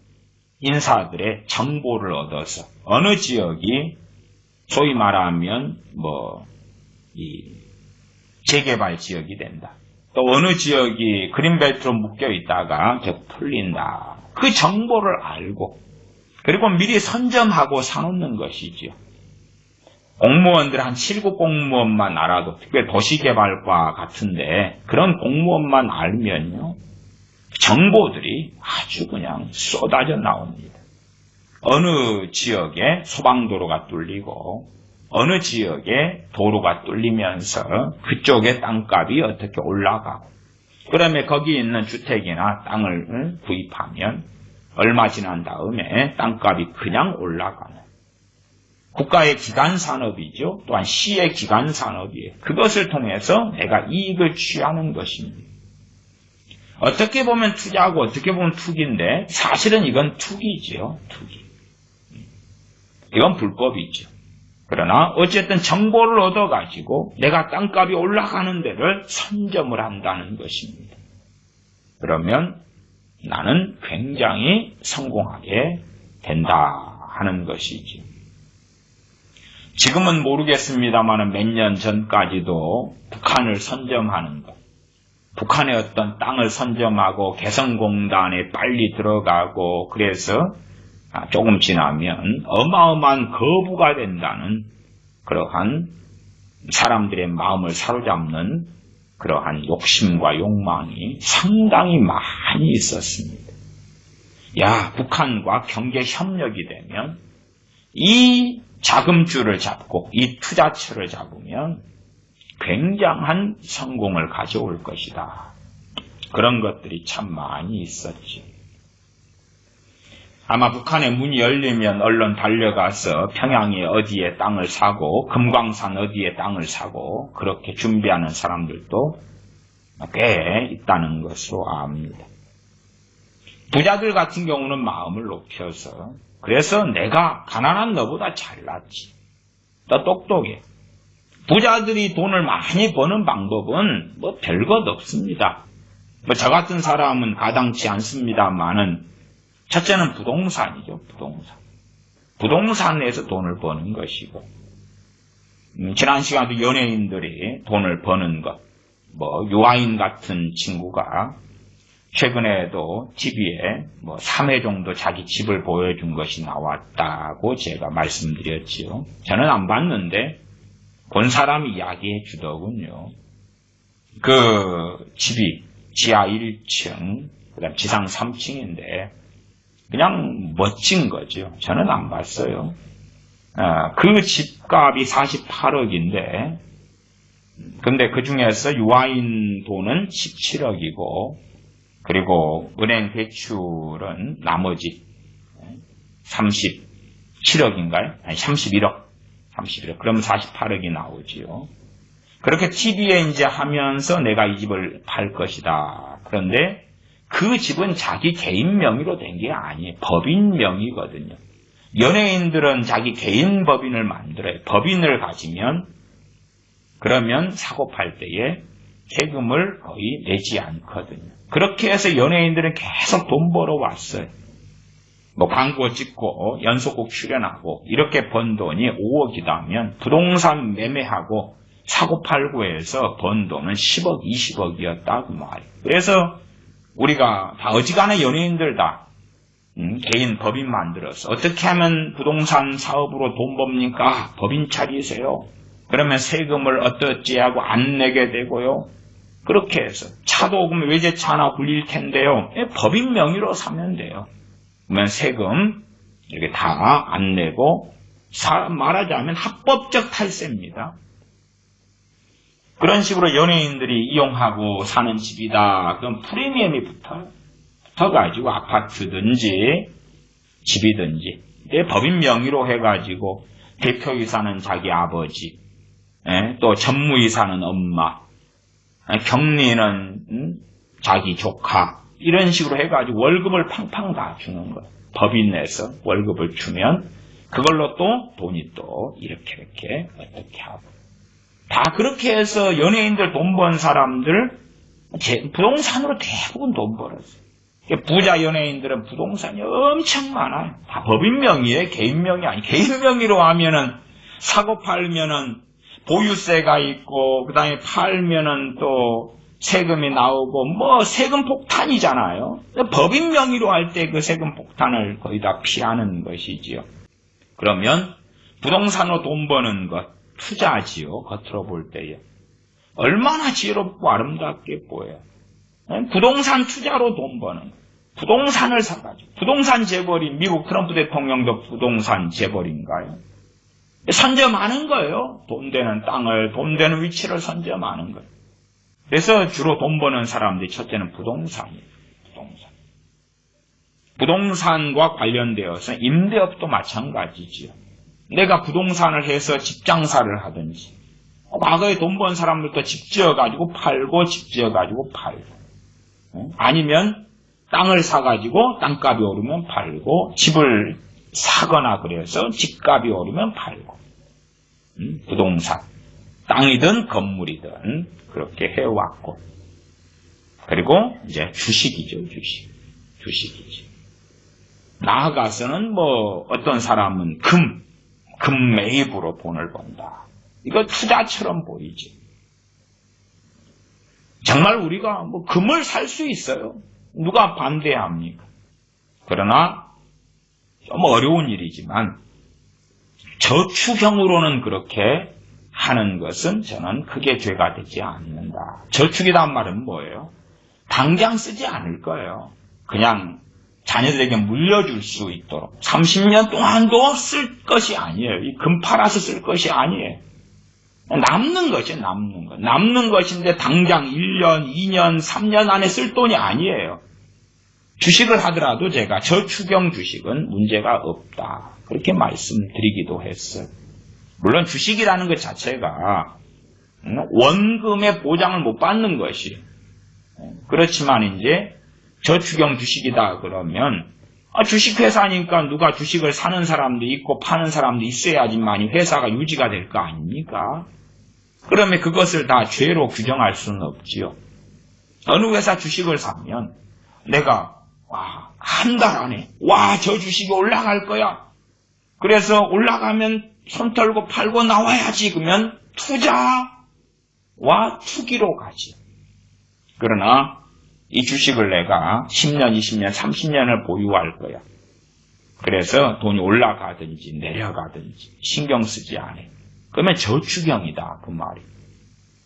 인사들의 정보를 얻어서 어느 지역이 소위 말하면 재개발 지역이 된다. 또 어느 지역이 그린벨트로 묶여 있다가 계속 풀린다. 그 정보를 알고 그리고 미리 선점하고 사놓는 것이지요. 공무원들 한 7급 공무원만 알아도 특별히 도시개발과 같은데 그런 공무원만 알면요. 정보들이 아주 그냥 쏟아져 나옵니다. 어느 지역에 소방도로가 뚫리고 어느 지역에 도로가 뚫리면서 그쪽의 땅값이 어떻게 올라가고 그러면 거기 있는 주택이나 땅을 구입하면 얼마 지난 다음에 땅값이 그냥 올라가는 국가의 기간산업이죠. 또한 시의 기간산업이에요. 그것을 통해서 내가 이익을 취하는 것입니다. 어떻게 보면 투자하고 어떻게 보면 투기인데 사실은 이건 투기지요. 투기. 이건 불법이죠. 그러나 어쨌든 정보를 얻어가지고 내가 땅값이 올라가는 데를 선점을 한다는 것입니다. 그러면 나는 굉장히 성공하게 된다 하는 것이죠. 지금은 모르겠습니다만 몇 년 전까지도 북한을 선점하는 것, 북한의 어떤 땅을 선점하고 개성공단에 빨리 들어가고 그래서 조금 지나면 어마어마한 거부가 된다는 그러한 사람들의 마음을 사로잡는 그러한 욕심과 욕망이 상당히 많이 있었습니다. 야, 북한과 경제 협력이 되면 이 자금줄을 잡고 이 투자처를 잡으면 굉장한 성공을 가져올 것이다. 그런 것들이 참 많이 있었지. 아마 북한의 문이 열리면 얼른 달려가서 평양에 어디에 땅을 사고 금광산 어디에 땅을 사고 그렇게 준비하는 사람들도 꽤 있다는 것으로 압니다. 부자들 같은 경우는 마음을 높여서 그래서 내가 가난한 너보다 잘났지. 더 똑똑해. 부자들이 돈을 많이 버는 방법은 뭐 별것 없습니다. 뭐 저 같은 사람은 가당치 않습니다만은 첫째는 부동산이죠. 부동산에서 돈을 버는 것이고, 지난 시간에도 연예인들이 돈을 버는 것, 뭐 유아인 같은 친구가 최근에도 TV에 뭐 3회 정도 자기 집을 보여준 것이 나왔다고 제가 말씀드렸지요. 저는 안 봤는데 본 사람이 이야기해 주더군요. 그 집이 지하 1층, 그다음 지상 3층인데 그냥 멋진 거죠. 저는 안 봤어요. 그 집값이 48억인데, 근데 그 중에서 유아인 돈은 17억이고, 그리고 은행 대출은 나머지 37억인가요? 아니, 31억. 그러면 48억이 나오지요. 그렇게 TV에 이제 하면서 내가 이 집을 팔 것이다. 그런데 그 집은 자기 개인 명의로 된 게 아니에요. 법인 명의거든요. 연예인들은 자기 개인 법인을 만들어요. 법인을 가지면 그러면 사고 팔 때에 세금을 거의 내지 않거든요. 그렇게 해서 연예인들은 계속 돈 벌어왔어요. 뭐 광고 찍고 연속곡 출연하고 이렇게 번 돈이 5억이다면 부동산 매매하고 사고 팔고 해서 번 돈은 10억, 20억이었다고 말이에요. 그래서 우리가 다 어지간한 연예인들 다 개인 법인 만들어서 어떻게 하면 부동산 사업으로 돈 법니까? 법인 차리세요. 그러면 세금을 어떻게 하고 안 내게 되고요. 그렇게 해서 차도 그러면 외제차 하나 굴릴 텐데요. 법인 명의로 사면 돼요. 그러면 세금 이렇게 다 안 내고 말하자면 합법적 탈세입니다. 그런 식으로 연예인들이 이용하고 사는 집이다. 그럼 프리미엄이 붙어가지고 아파트든지 집이든지 내 법인 명의로 해가지고 대표이사는 자기 아버지, 또 전무이사는 엄마, 경리는 자기 조카 이런 식으로 해가지고 월급을 팡팡 다 주는 거예요. 법인 내서 월급을 주면 그걸로 또 돈이 또 이렇게 어떻게 하고 다 그렇게 해서 연예인들 돈 번 사람들 부동산으로 대부분 돈 벌었어요. 부자 연예인들은 부동산이 엄청 많아요. 다 법인 명의에 개인 명의 아니 개인 명의로 하면은 사고 팔면은 보유세가 있고 그다음에 팔면은 또 세금이 나오고 뭐 세금 폭탄이잖아요. 법인 명의로 할 때 그 세금 폭탄을 거의 다 피하는 것이지요. 그러면 부동산으로 돈 버는 것 투자지요. 겉으로 볼 때에 얼마나 지혜롭고 아름답게 보여요. 부동산 투자로 돈 버는 것. 부동산을 사가지고 부동산 재벌이 미국 트럼프 대통령도 부동산 재벌인가요? 선점하는 거예요. 돈 되는 땅을 돈 되는 위치를 선점하는 거예요. 그래서 주로 돈 버는 사람들이 첫째는 부동산이에요. 부동산과 관련되어서 임대업도 마찬가지지요. 내가 부동산을 해서 집 장사를 하든지 과거에 돈 번 사람들도 집 지어가지고 팔고 집 지어가지고 팔고 아니면 땅을 사가지고 땅값이 오르면 팔고 집을 사거나 그래서 집값이 오르면 팔고 부동산 땅이든 건물이든 그렇게 해왔고 그리고 이제 주식이죠. 주식이지. 나아가서는 뭐 어떤 사람은 금 매입으로 돈을 번다. 이거 투자처럼 보이지. 정말 우리가 뭐 금을 살 수 있어요. 누가 반대합니까? 그러나 좀 어려운 일이지만 저축형으로는 그렇게 하는 것은 저는 크게 죄가 되지 않는다. 저축이란 말은 뭐예요? 당장 쓰지 않을 거예요. 그냥 자녀들에게 물려줄 수 있도록 30년 동안도 쓸 것이 아니에요. 이 금 팔아서 쓸 것이 아니에요. 남는 것이 남는 것. 남는 것인데 당장 1년, 2년, 3년 안에 쓸 돈이 아니에요. 주식을 하더라도 제가 저축형 주식은 문제가 없다. 그렇게 말씀드리기도 했어요. 물론 주식이라는 것 자체가 원금의 보장을 못 받는 것이에요. 그렇지만 이제 저축형 주식이다 그러면 주식회사니까 누가 주식을 사는 사람도 있고 파는 사람도 있어야지만이 회사가 유지가 될 거 아닙니까? 그러면 그것을 다 죄로 규정할 수는 없지요. 어느 회사 주식을 사면 내가 한 달 안에 저 주식이 올라갈 거야. 그래서 올라가면 손 털고 팔고 나와야지. 그러면 투자와 투기로 가지. 그러나 이 주식을 내가 10년, 20년, 30년을 보유할 거야. 그래서 돈이 올라가든지 내려가든지 신경 쓰지 않아. 그러면 저축형이다. 그 말이.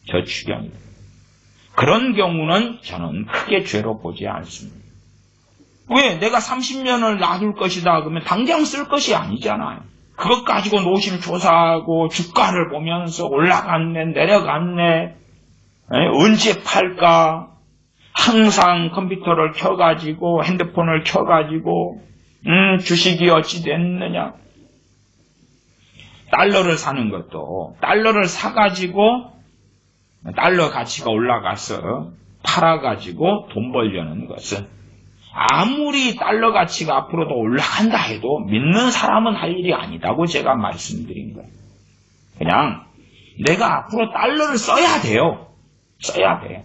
저축형이다. 그런 경우는 저는 크게 죄로 보지 않습니다. 왜? 내가 30년을 놔둘 것이다. 그러면 당장 쓸 것이 아니잖아요. 그것 가지고 노심초사하고 주가를 보면서 올라갔네, 내려갔네, 언제 팔까? 항상 컴퓨터를 켜가지고, 핸드폰을 켜가지고, 주식이 어찌 됐느냐? 달러를 사는 것도, 달러를 사가지고, 달러 가치가 올라가서 팔아가지고 돈 벌려는 것은 아무리 달러 가치가 앞으로도 올라간다 해도 믿는 사람은 할 일이 아니다고 제가 말씀드린 거예요. 그냥 내가 앞으로 달러를 써야 돼요. 써야 돼요.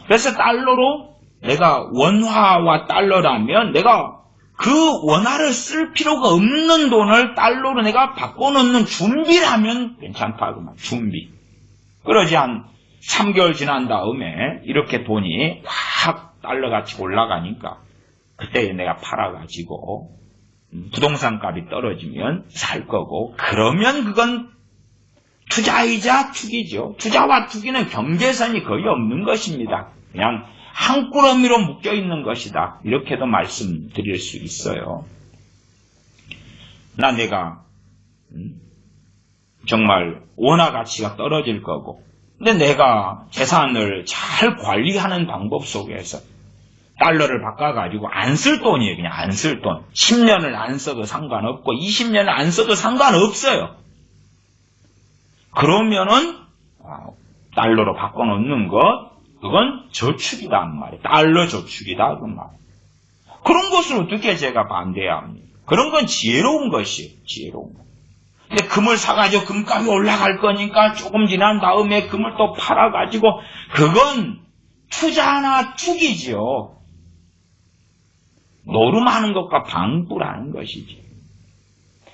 그래서 달러로 내가 원화와 달러라면 내가 그 원화를 쓸 필요가 없는 돈을 달러로 내가 바꿔놓는 준비라면 괜찮다. 그 말. 준비. 그러지 한 3개월 지난 다음에 이렇게 돈이 확 달러 가치가 올라가니까 그때 내가 팔아가지고 부동산 값이 떨어지면 살 거고 그러면 그건 투자이자 투기죠. 투자와 투기는 경계선이 거의 없는 것입니다. 그냥 한 꾸러미로 묶여있는 것이다. 이렇게도 말씀드릴 수 있어요. 내가 정말 원화 가치가 떨어질 거고 근데 내가 재산을 잘 관리하는 방법 속에서 달러를 바꿔가지고 안 쓸 돈이에요. 그냥 안 쓸 돈. 10년을 안 써도 상관없고 20년을 안 써도 상관없어요. 그러면은 달러로 바꿔놓는 것 그건 저축이다 그 말이에요. 달러 저축이다 그 말. 그런 것을 어떻게 제가 반대해야 합니까? 그런 건 지혜로운 것이에요. 지혜로운 것. 근데 금을 사가지고 금값이 올라갈 거니까 조금 지난 다음에 금을 또 팔아가지고 그건 투자나 투기지요. 노름하는 것과 방불하는 것이지.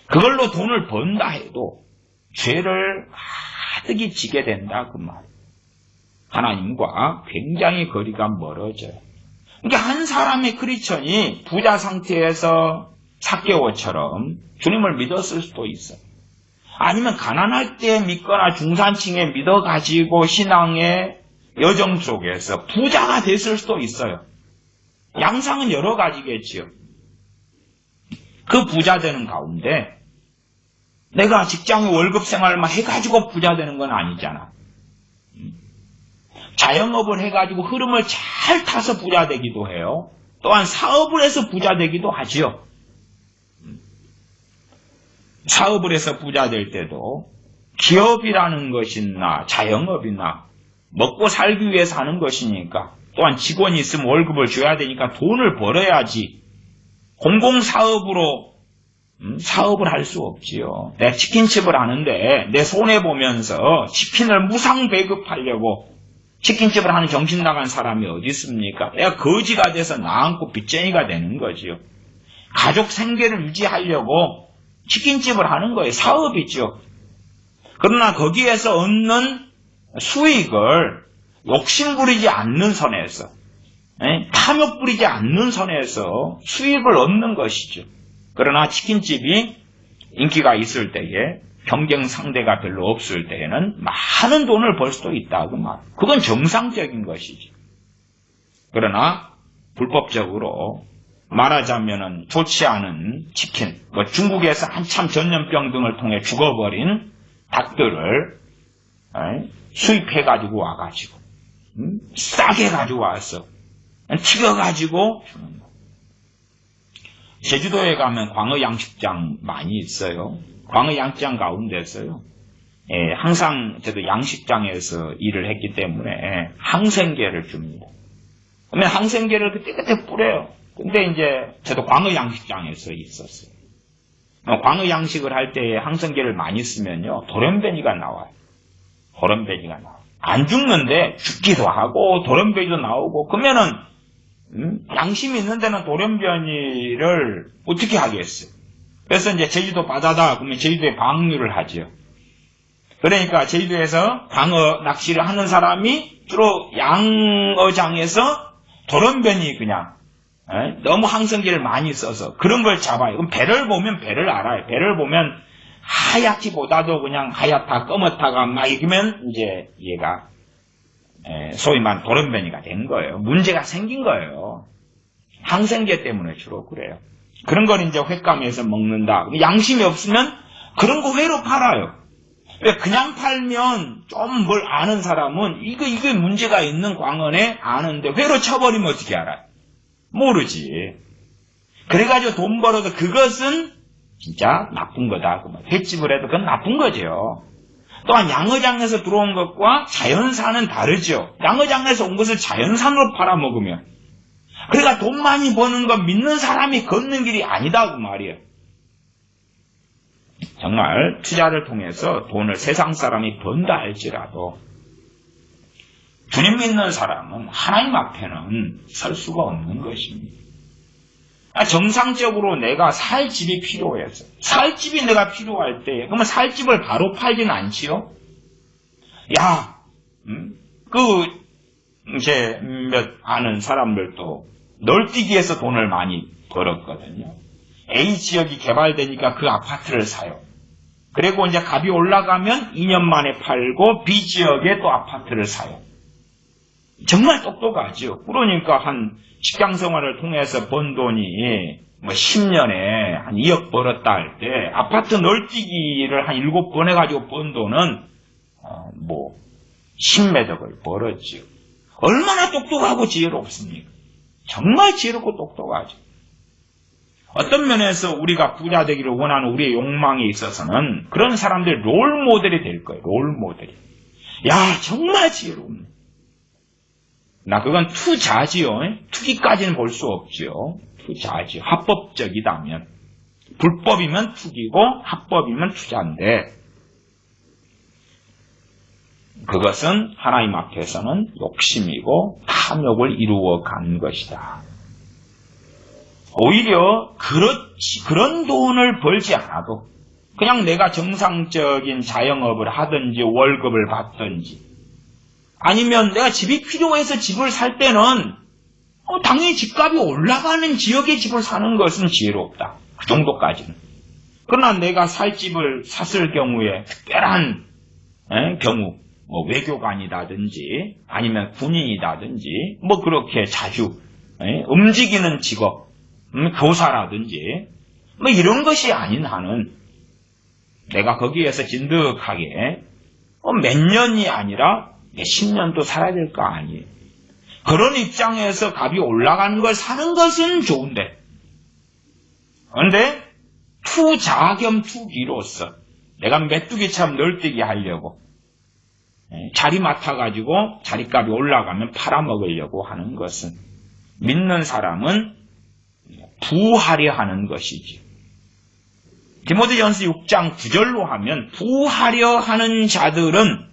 그걸로 돈을 번다 해도 죄를 가득히 지게 된다 그 말. 하나님과 굉장히 거리가 멀어져요. 그러니까 한 사람의 크리스천이 부자 상태에서 삭개오처럼 주님을 믿었을 수도 있어요. 아니면 가난할 때 믿거나 중산층에 믿어가지고 신앙의 여정 속에서 부자가 됐을 수도 있어요. 양상은 여러 가지겠지요. 그 부자 되는 가운데 내가 직장의 월급 생활만 해가지고 부자 되는 건 아니잖아. 자영업을 해가지고 흐름을 잘 타서 부자 되기도 해요. 또한 사업을 해서 부자 되기도 하지요. 사업을 해서 부자 될 때도 기업이라는 것이나 자영업이나 먹고 살기 위해서 하는 것이니까 또한 직원이 있으면 월급을 줘야 되니까 돈을 벌어야지 공공사업으로 사업을 할 수 없지요. 내가 치킨집을 하는데 내 손해보면서 치킨을 무상 배급하려고 치킨집을 하는 정신 나간 사람이 어디 있습니까? 내가 거지가 돼서 나앉고 빚쟁이가 되는 거지요. 가족 생계를 유지하려고 치킨집을 하는 거예요. 사업이죠. 그러나 거기에서 얻는 수익을 욕심 부리지 않는 선에서 탐욕 부리지 않는 선에서 수익을 얻는 것이죠. 그러나 치킨집이 인기가 있을 때에 경쟁 상대가 별로 없을 때에는 많은 돈을 벌 수도 있다. 그 말. 그건 정상적인 것이지. 그러나 불법적으로 말하자면은 좋지 않은 치킨, 중국에서 한참 전염병 등을 통해 죽어버린 닭들을 수입해가지고 와가지고 싸게 가지고 와서 튀겨가지고 주는 거. 제주도에 가면 광어 양식장 많이 있어요. 광어 양식장 가운데서요. 항상 저도 양식장에서 일을 했기 때문에 항생제를 줍니다. 그러면 항생제를 그때그때 뿌려요. 근데 이제 저도 광어 양식장에서 있었어요. 광어 양식을 할 때 항생제를 많이 쓰면요. 돌연변이가 나와요. 돌연변이가 나와. 안 죽는데 죽기도 하고 돌연변이도 나오고 그러면은 양심이 있는 데는 돌연변이를 어떻게 하겠어요? 그래서 이제 제주도 바다다 그러면 제주도에 방류를 하죠. 그러니까 제주도에서 광어 낚시를 하는 사람이 주로 양어장에서 돌연변이 그냥 너무 항성제를 많이 써서 그런 걸 잡아요. 그럼 배를 보면 배를 알아요. 배를 보면 하얗기보다도 그냥 하얗다 검었다가 막 이러면 이제 얘가 소위 말하는 돌연변이가 된 거예요. 문제가 생긴 거예요. 항생제 때문에 주로 그래요. 그런 걸 이제 횟감에서 먹는다. 양심이 없으면 그런 거 회로 팔아요. 그냥 팔면 좀 뭘 아는 사람은 이게 문제가 있는 광어네 아는데 회로 쳐버리면 어떻게 알아요? 모르지. 그래가지고 돈 벌어도 그것은 진짜 나쁜 거다. 횟집을 해도 그건 나쁜 거죠. 또한 양어장에서 들어온 것과 자연산은 다르죠. 양어장에서 온 것을 자연산으로 팔아먹으면 그러니까 돈 많이 버는 거 믿는 사람이 걷는 길이 아니다 그 말이에요. 정말 투자를 통해서 돈을 세상 사람이 번다 할지라도 주님 믿는 사람은 하나님 앞에는 설 수가 없는 것입니다. 정상적으로 내가 살 집이 필요해서 살 집이 내가 필요할 때 그러면 살 집을 바로 팔지는 않지요. 야, 이제 몇 아는 사람들도 널뛰기에서 돈을 많이 벌었거든요. A 지역이 개발되니까 그 아파트를 사요. 그리고 이제 값이 올라가면 2년 만에 팔고 B 지역에 또 아파트를 사요. 정말 똑똑하죠. 그러니까 한 직장 생활을 통해서 번 돈이 10년에 한 2억 벌었다 할 때 아파트 널뛰기를 한 7번 해가지고 번 돈은 10매덕을 벌었죠. 얼마나 똑똑하고 지혜롭습니까? 정말 지혜롭고 똑똑하죠. 어떤 면에서 우리가 부자 되기를 원하는 우리의 욕망에 있어서는 그런 사람들이 롤 모델이 될 거예요. 롤 모델이. 야, 정말 지혜롭네. 그건 투자지요. 투기까지는 볼 수 없죠. 투자지. 합법적이다면. 불법이면 투기고 합법이면 투자인데 그것은 하나님 앞에서는 욕심이고 탐욕을 이루어 간 것이다. 오히려 그런 돈을 벌지 않아도 그냥 내가 정상적인 자영업을 하든지 월급을 받든지 아니면 내가 집이 필요해서 집을 살 때는 당연히 집값이 올라가는 지역의 집을 사는 것은 지혜롭다. 그 정도까지는. 그러나 내가 살 집을 샀을 경우에 특별한 경우 외교관이라든지 아니면 군인이라든지 그렇게 자주 움직이는 직업 교사라든지 이런 것이 아닌 한은 내가 거기에서 진득하게 몇 년이 아니라 몇십 년도 살아야 될 거 아니에요. 그런 입장에서 값이 올라가는 걸 사는 것은 좋은데 그런데 투자 겸 투기로서 내가 메뚜기처럼 널뛰기 하려고 자리 맡아가지고 자리값이 올라가면 팔아먹으려고 하는 것은 믿는 사람은 부하려 하는 것이지. 디모데전서 6장 9절로 하면 부하려 하는 자들은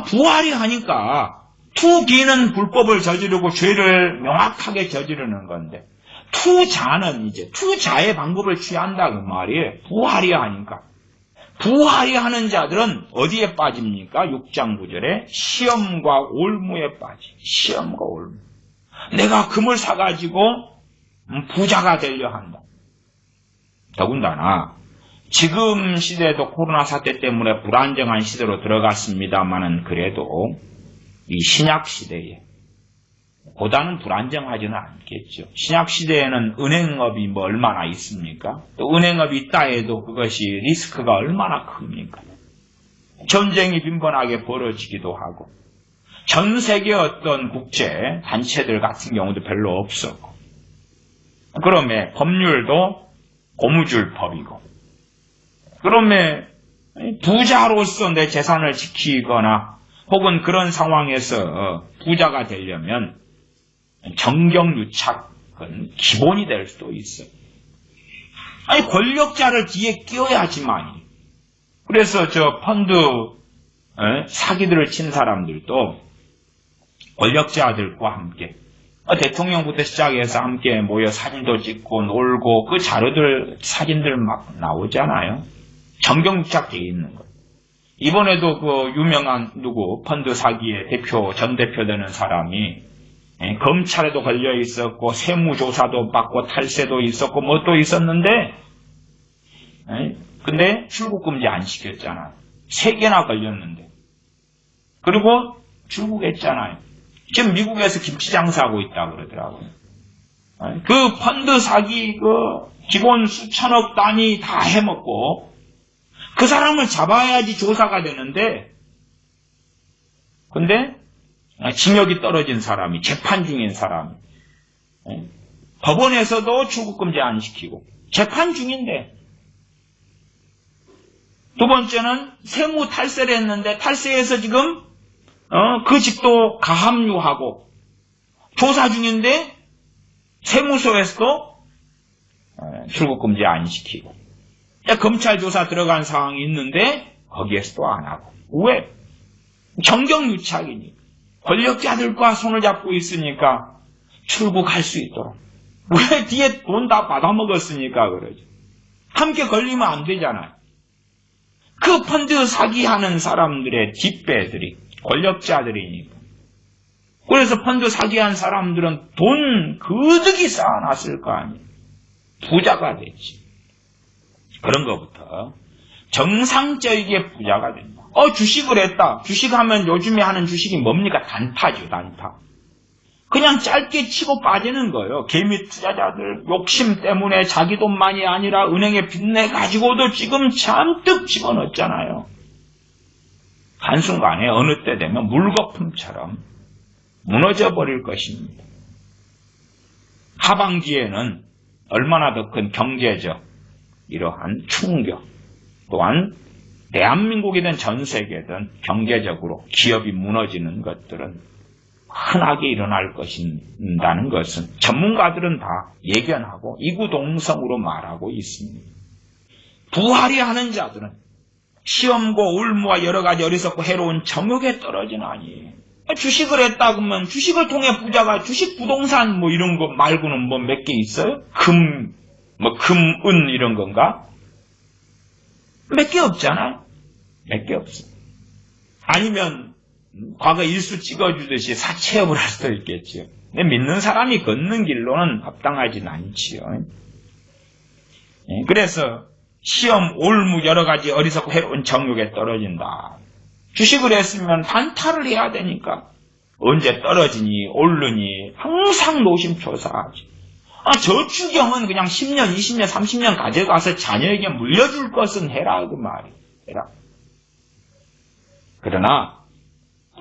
부하려 하니까 투기는 불법을 저지르고 죄를 명확하게 저지르는 건데 투자는 이제 투자의 방법을 취한다 그 말이에요. 부하려 하니까. 부하려 하는 자들은 어디에 빠집니까? 6장 9절에 시험과 올무에 빠지. 시험과 올무. 내가 금을 사가지고 부자가 되려 한다. 더군다나 지금 시대도 코로나 사태 때문에 불안정한 시대로 들어갔습니다만은 그래도 이 신약 시대에 보다는 불안정하지는 않겠죠. 신약 시대에는 은행업이 얼마나 있습니까? 또 은행업이 있다 해도 그것이 리스크가 얼마나 큽니까? 전쟁이 빈번하게 벌어지기도 하고 전 세계 어떤 국제 단체들 같은 경우도 별로 없었고 그러면 법률도 고무줄법이고 그러면 부자로서 내 재산을 지키거나 혹은 그런 상황에서 부자가 되려면 정경유착은 기본이 될 수도 있어요. 권력자를 뒤에 끼워야지만. 그래서 펀드 사기들을 친 사람들도 권력자들과 함께 대통령부터 시작해서 함께 모여 사진도 찍고 놀고 그 자료들 사진들 막 나오잖아요. 정경유착되어 있는 거. 이번에도 그 유명한 펀드 사기의 전 대표 되는 사람이 검찰에도 걸려 있었고 세무조사도 받고 탈세도 있었고 뭐 또 있었는데 근데 출국금지 안 시켰잖아요. 3개나 걸렸는데. 그리고 출국했잖아요. 지금 미국에서 김치 장사하고 있다고 그러더라고요. 그 펀드 사기 기본 수천억 단위 다 해먹고 그 사람을 잡아야지 조사가 되는데 근데 징역이 떨어진 사람이 재판 중인 사람이 법원에서도 출국금지 안 시키고 재판 중인데 두 번째는 세무 탈세를 했는데 탈세해서 지금 그 집도 가압류하고 조사 중인데 세무소에서도 출국금지 안 시키고 검찰 조사 들어간 상황이 있는데 거기에서도 안 하고 왜? 정경유착이니 권력자들과 손을 잡고 있으니까 출국할 수 있도록 왜 뒤에 돈 다 받아먹었으니까 그러죠. 함께 걸리면 안 되잖아요. 그 펀드 사기하는 사람들의 뒷배들이 권력자들이니까. 그래서 펀드 사기한 사람들은 돈 그득이 쌓아놨을 거 아니에요. 부자가 됐지. 그런 것부터 정상적이게 부자가 된다. 주식을 했다. 주식하면 요즘에 하는 주식이 뭡니까? 단타죠, 단타. 그냥 짧게 치고 빠지는 거예요. 개미 투자자들 욕심 때문에 자기 돈만이 아니라 은행에 빚내 가지고도 지금 잔뜩 집어넣었잖아요. 한순간에 어느 때 되면 물거품처럼 무너져 버릴 것입니다. 하반기에는 얼마나 더 큰 경제적 이러한 충격 또한 대한민국이든 전 세계든 경제적으로 기업이 무너지는 것들은 흔하게 일어날 것인다는 것은 전문가들은 다 예견하고 이구동성으로 말하고 있습니다. 부활이 하는 자들은 시험고 울무와 여러 가지 어리석고 해로운 정욕에 떨어지나니 주식을 했다 그러면 주식을 통해 부자가 주식 부동산 뭐 이런 거 말고는 뭐 몇 개 있어요? 금, 이런 건가? 몇 개 없잖아요. 몇 개 없어. 아니면 과거 일수 찍어주듯이 사채업을 할 수도 있겠지요. 근데 믿는 사람이 걷는 길로는 합당하진 않지요. 그래서 시험, 올무 여러 가지 어리석고 해로운 정욕에 떨어진다. 주식을 했으면 단타를 해야 되니까 언제 떨어지니 오르니 항상 노심초사하지. 저축형은 그냥 10년, 20년, 30년 가져가서 자녀에게 물려줄 것은 해라 그 말이에요. 해라. 그러나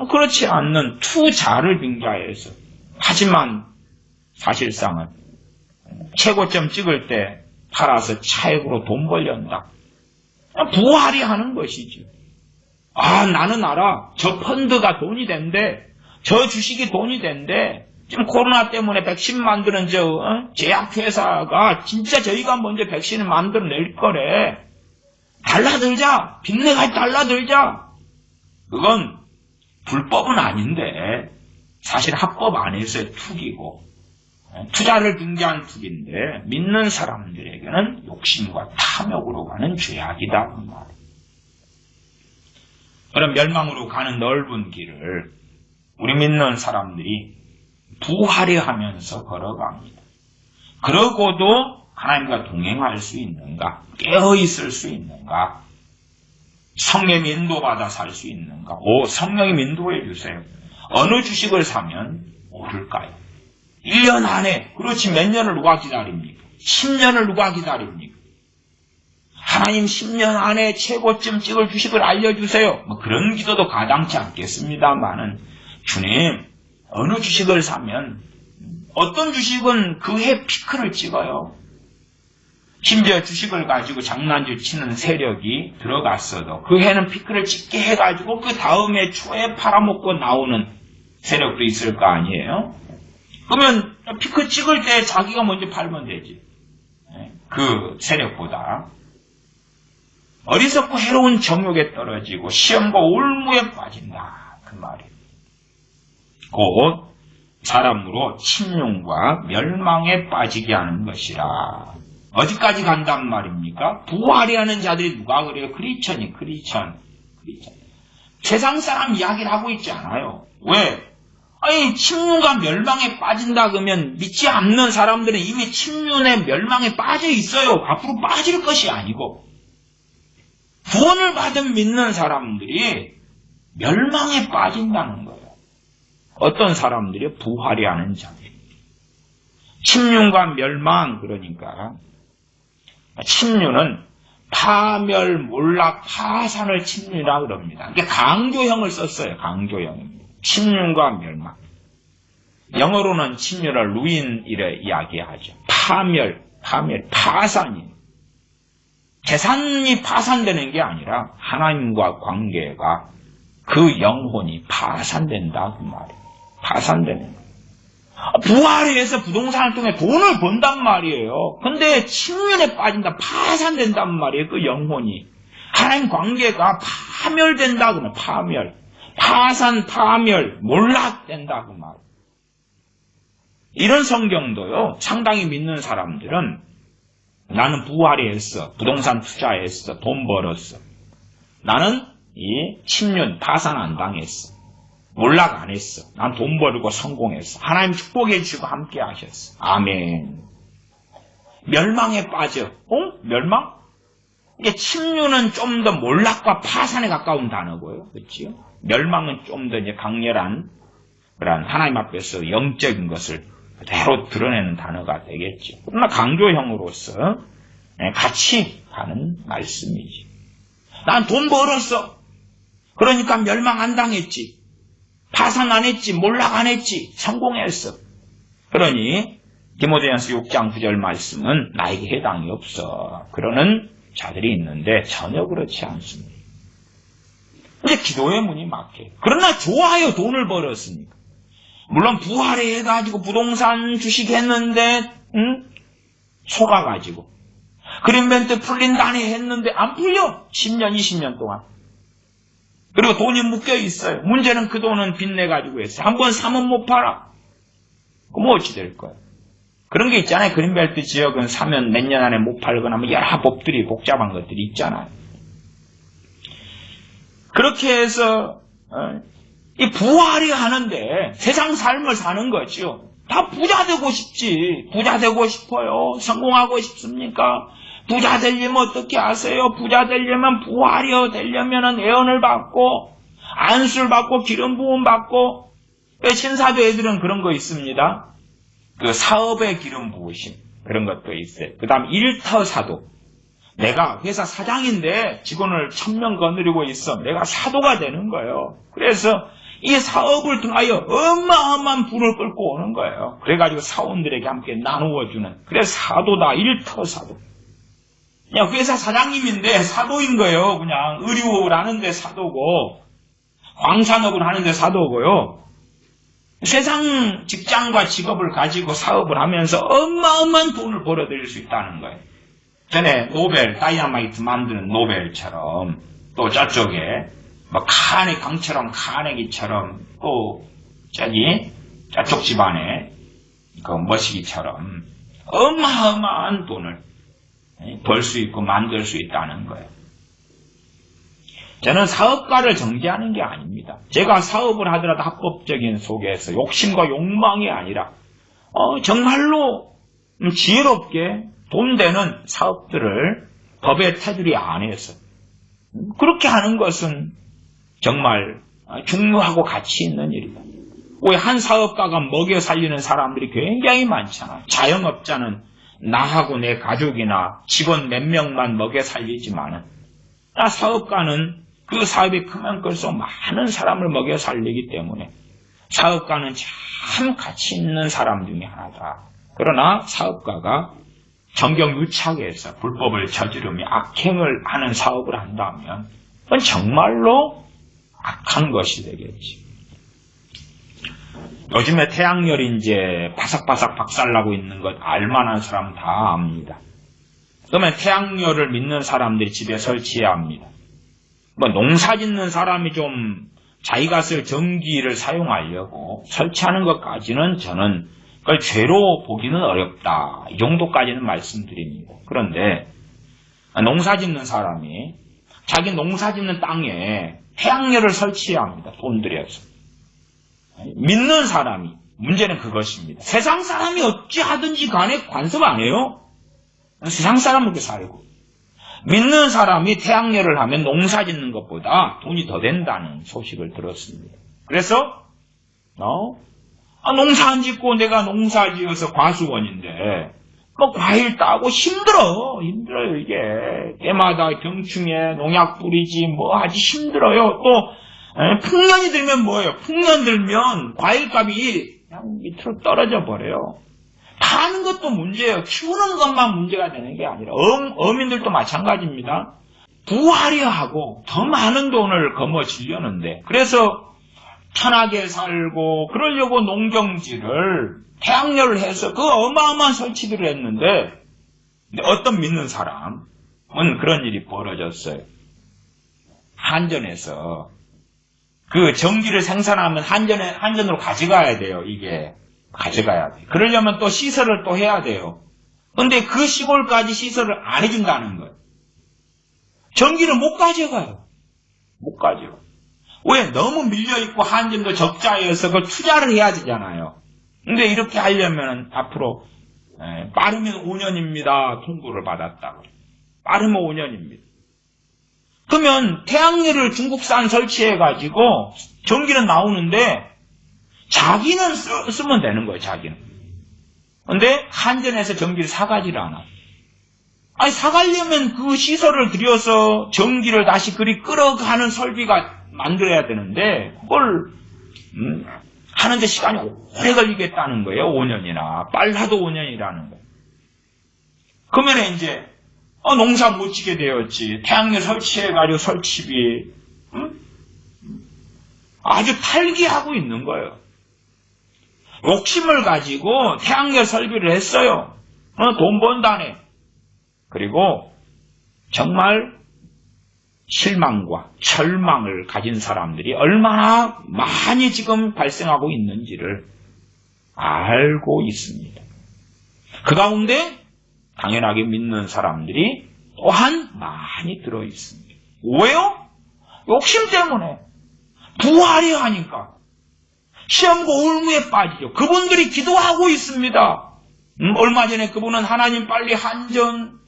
그렇지 않는 투자를 빙자해서 하지만 사실상은 최고점 찍을 때 팔아서 차액으로 돈 벌련다. 부활이 하는 것이지. 나는 알아. 저 펀드가 돈이 된대. 저 주식이 돈이 된대. 지금 코로나 때문에 백신 만드는 제약회사가 진짜 저희가 먼저 백신을 만들어낼 거래. 달라들자. 빚내가 달라들자. 그건 불법은 아닌데 사실 합법 안에서의 투기고 투자를 빙자한 투기인데 믿는 사람들에게는 욕심과 탐욕으로 가는 죄악이다. 그 말이에요. 그런 멸망으로 가는 넓은 길을 우리 믿는 사람들이 부하려 하면서 걸어갑니다. 그러고도 하나님과 동행할 수 있는가? 깨어있을 수 있는가? 성령의 인도받아 살 수 있는가? 성령이 인도해 주세요. 어느 주식을 사면 오를까요? 1년 안에, 그렇지 몇 년을 누가 기다립니까? 10년을 누가 기다립니까? 하나님 10년 안에 최고점 찍을 주식을 알려주세요. 그런 기도도 가당치 않겠습니다만은 주님, 어느 주식을 사면 어떤 주식은 그 해 피크를 찍어요. 심지어 주식을 가지고 장난질 치는 세력이 들어갔어도 그 해는 피크를 찍게 해가지고 그 다음에 초에 팔아먹고 나오는 세력도 있을 거 아니에요? 그러면 피크 찍을 때 자기가 먼저 팔면 되지. 그 세력보다. 어리석고 해로운 정욕에 떨어지고 시험과 올무에 빠진다. 그 말이에요. 곧 사람으로 침륜과 멸망에 빠지게 하는 것이라. 어디까지 간단 말입니까? 부활이라는 자들이 누가 그래요? 크리스천이 크리스천. 세상 사람 이야기를 하고 있지 않아요. 왜? 아니 침륜과 멸망에 빠진다 그러면 믿지 않는 사람들은 이미 침륜의 멸망에 빠져 있어요. 앞으로 빠질 것이 아니고 구원을 받은 믿는 사람들이 멸망에 빠진다는 거예요. 어떤 사람들이 부활이 하는 자들. 침륜과 멸망 그러니까 침륜은 파멸, 몰락, 파산을 침륜이라 그럽니다. 이게 강조형을 썼어요. 강조형. 침륜과 멸망. 영어로는 침륜을 루인이라 이야기하죠. 파멸, 파산이. 재산이 파산되는 게 아니라 하나님과 관계가 그 영혼이 파산된다 그 말이에요. 파산되는 거예요. 부활에 의해서 부동산을 통해 돈을 번단 말이에요. 근데 침륜에 빠진다, 파산된단 말이에요. 그 영혼이. 하나님 관계가 파멸된다 그러면 파멸. 파산, 파멸, 몰락된다 그 말. 이런 성경도요. 상당히 믿는 사람들은 나는 부활에 했어. 부동산 투자했어. 돈 벌었어. 나는 이 침륜, 파산 안 당했어. 몰락 안 했어. 난 돈 벌고 성공했어. 하나님 축복해 주시고 함께 하셨어. 아멘. 멸망에 빠져. 멸망? 이게 침륜은 좀 더 몰락과 파산에 가까운 단어고요. 그렇지요? 멸망은 좀 더 이제 강렬한 그런 하나님 앞에서 영적인 것을 그대로 드러내는 단어가 되겠죠. 그러나 강조형으로서 같이 가는 말씀이지. 난 돈 벌었어. 그러니까 멸망 안 당했지. 파산 안 했지. 몰락 안 했지. 성공했어. 그러니 디모데전서 6장 9절 말씀은 나에게 해당이 없어. 그러는 자들이 있는데 전혀 그렇지 않습니다. 이제 기도의 문이 막혀요. 그러나 좋아요. 돈을 벌었으니까. 물론 부활에 해가지고 부동산 주식 했는데 속아가지고 그린벨트 풀린다니 했는데 안 풀려. 10년 20년 동안. 그리고 돈이 묶여있어요. 문제는 그 돈은 빚내가지고 했어요. 한번 사면 못 팔아. 그럼 어찌 될 거예요? 그런 게 있잖아요. 그린벨트 지역은 사면 몇 년 안에 못 팔거나 뭐 여러 법들이 복잡한 것들이 있잖아요. 그렇게 해서 이 부활이 하는데 세상 삶을 사는 거죠. 다 부자 되고 싶지. 부자 되고 싶어요. 성공하고 싶습니까? 부자 되려면 어떻게 하세요? 부자 되려면 부활이 되려면 애언을 받고 안수를 받고 기름 부음 받고 신사도 애들은 그런 거 있습니다. 그 사업의 기름 부으심 그런 것도 있어요. 그 다음 일터사도. 내가 회사 사장인데 직원을 1000명 거느리고 있어. 내가 사도가 되는 거예요. 그래서 이 사업을 통하여 어마어마한 불을 끌고 오는 거예요. 그래가지고 사원들에게 함께 나누어주는. 그래서 사도다. 일터사도. 그냥 회사 사장님인데 사도인 거예요. 그냥 의료업을 하는데 사도고 광산업을 하는데 사도고요. 세상 직장과 직업을 가지고 사업을 하면서 어마어마한 돈을 벌어들일 수 있다는 거예요. 전에 노벨, 다이너마이트 만드는 노벨처럼 또 저쪽에 뭐 강처럼 카네기처럼 또 저쪽 집안에 그 머시기처럼 어마어마한 돈을 벌 수 있고 만들 수 있다는 거예요. 저는 사업가를 정죄하는 게 아닙니다. 제가 사업을 하더라도 합법적인 속에서 욕심과 욕망이 아니라 정말로 지혜롭게 돈 되는 사업들을 법의 테두리 안에서 그렇게 하는 것은 정말 중요하고 가치 있는 일이다. 왜 한 사업가가 먹여 살리는 사람들이 굉장히 많잖아. 자영업자는 나하고 내 가족이나 직원 몇 명만 먹여 살리지만은 사업가는 그 사업이 크면 클수록 많은 사람을 먹여 살리기 때문에 사업가는 참 가치 있는 사람 중에 하나다. 그러나 사업가가 정경유착해서 불법을 저지르며 악행을 하는 사업을 한다면 그건 정말로 악한 것이 되겠지. 요즘에 태양열이 이제 바삭바삭 박살나고 있는 것 알만한 사람 다 압니다. 그러면 태양열을 믿는 사람들이 집에 설치해야 합니다. 뭐 농사 짓는 사람이 좀 자기가 쓸 전기를 사용하려고 설치하는 것까지는 저는 그걸 죄로 보기는 어렵다. 이 정도까지는 말씀드립니다. 그런데 농사 짓는 사람이 자기 농사 짓는 땅에 태양열을 설치해야 합니다. 돈 들여서. 믿는 사람이, 문제는 그것입니다. 세상 사람이 어찌하든지 간에 간섭 안 해요. 세상 사람은 그렇게 살고. 믿는 사람이 태양열을 하면 농사 짓는 것보다 돈이 더 된다는 소식을 들었습니다. 그래서 농사 안 짓고 내가 농사 지어서 과수원인데 뭐 과일 따고 힘들어요 이게. 때마다 병충해 농약 뿌리지 뭐 하지 힘들어요. 또 풍년이 들면 뭐예요? 풍년 들면 과일값이 그냥 밑으로 떨어져 버려요. 파는 것도 문제예요. 키우는 것만 문제가 되는 게 아니라 어민들도 마찬가지입니다. 부하려 하고 더 많은 돈을 거머쥐려는데 그래서 편하게 살고 그러려고 농경지를 태양열을 해서 그 어마어마한 설치들을 했는데 어떤 믿는 사람은 그런 일이 벌어졌어요. 한전에서 그 전기를 생산하면 한전으로 가져가야 돼요. 이게 가져가야 돼. 그러려면 또 시설을 또 해야 돼요. 근데 그 시골까지 시설을 안 해준다는 거예요. 전기를 못 가져가요. 못 가져가. 왜? 너무 밀려있고 한전도 적자여서 그걸 투자를 해야 되잖아요. 근데 이렇게 하려면 앞으로 빠르면 5년입니다. 통보를 받았다고. 빠르면 5년입니다. 그러면 태양열을 중국산 설치해가지고 전기는 나오는데 자기는 쓰면 되는 거예요. 자기는. 근데 한전에서 전기를 사가지를 않아. 아니 사가려면 그 시설을 들여서 전기를 다시 그리 끌어가는 설비가 만들어야 되는데 그걸 하는데 시간이 오래 걸리겠다는 거예요. 5년이나. 빨라도 5년이라는 거예요. 그러면 이제 농사 못 지게 되었지. 태양열 설치해가지고 설치비 아주 탈기하고 있는 거예요. 욕심을 가지고 태양열 설비를 했어요. 돈 번다네. 그리고 정말 실망과 절망을 가진 사람들이 얼마나 많이 지금 발생하고 있는지를 알고 있습니다. 그 가운데 당연하게 믿는 사람들이 또한 많이 들어 있습니다. 왜요? 욕심 때문에. 부하려 하니까. 시험과 올무에 빠지죠. 그분들이 기도하고 있습니다. 얼마 전에 그분은 하나님 빨리 한전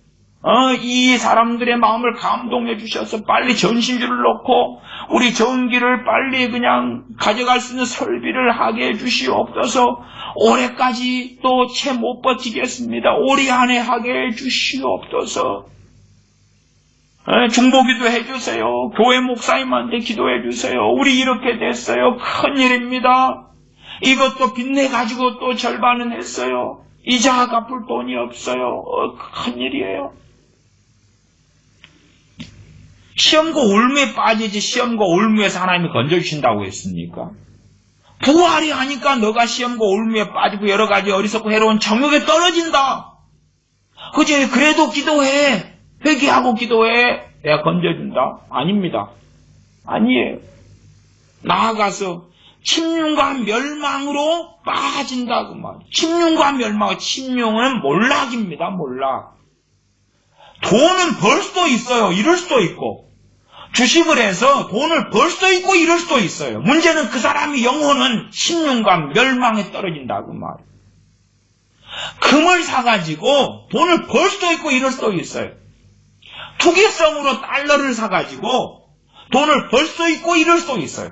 이 사람들의 마음을 감동해 주셔서 빨리 전신주를 놓고 우리 전기를 빨리 그냥 가져갈 수 있는 설비를 하게 해 주시옵소서. 올해까지 또 채 못 버티겠습니다. 올해 안에 하게 해 주시옵소서. 중보기도 해주세요. 교회 목사님한테 기도해 주세요. 우리 이렇게 됐어요. 큰일입니다. 이것도 빚내가지고 또 절반은 했어요. 이자 갚을 돈이 없어요. 큰일이에요. 시험과 올무에 빠지지 시험과 올무에서 하나님이 건져주신다고 했습니까? 부활이 하니까 너가 시험과 올무에 빠지고 여러 가지 어리석고 해로운 정욕에 떨어진다. 그제 그래도 기도해. 회개하고 기도해. 내가 건져준다. 아닙니다. 아니에요. 나아가서 침륜과 멸망으로 빠진다 그 말. 침륜과 멸망. 침륜은 몰락입니다. 몰락. 돈은 벌 수도 있어요. 잃을 수도 있고. 주식을 해서 돈을 벌 수도 있고 잃을 수도 있어요. 문제는 그 사람의 영혼은 침륜과 멸망에 떨어진다 그 말. 금을 사가지고 돈을 벌 수도 있고 잃을 수도 있어요. 투기성으로 달러를 사가지고 돈을 벌 수도 있고 잃을 수도 있어요.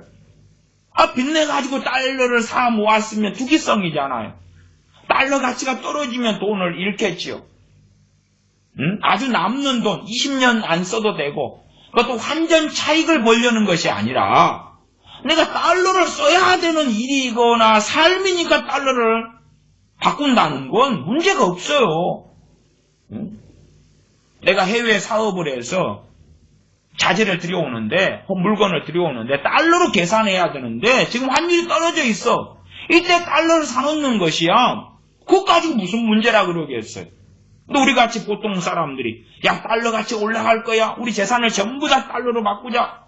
빚내가지고 달러를 사 모았으면 투기성이잖아요. 달러 가치가 떨어지면 돈을 잃겠지요. 아주 남는 돈 20년 안 써도 되고 그것도 완전 차익을 벌려는 것이 아니라 내가 달러를 써야 되는 일이거나 삶이니까 달러를 바꾼다는 건 문제가 없어요. 내가 해외 사업을 해서 자재를 들여오는데 물건을 들여오는데 달러로 계산해야 되는데 지금 환율이 떨어져 있어. 이때 달러를 사놓는 것이야. 그거 가지고 무슨 문제라 그러겠어요. 근데 우리 같이 보통 사람들이 야 달러같이 올라갈 거야. 우리 재산을 전부 다 달러로 바꾸자.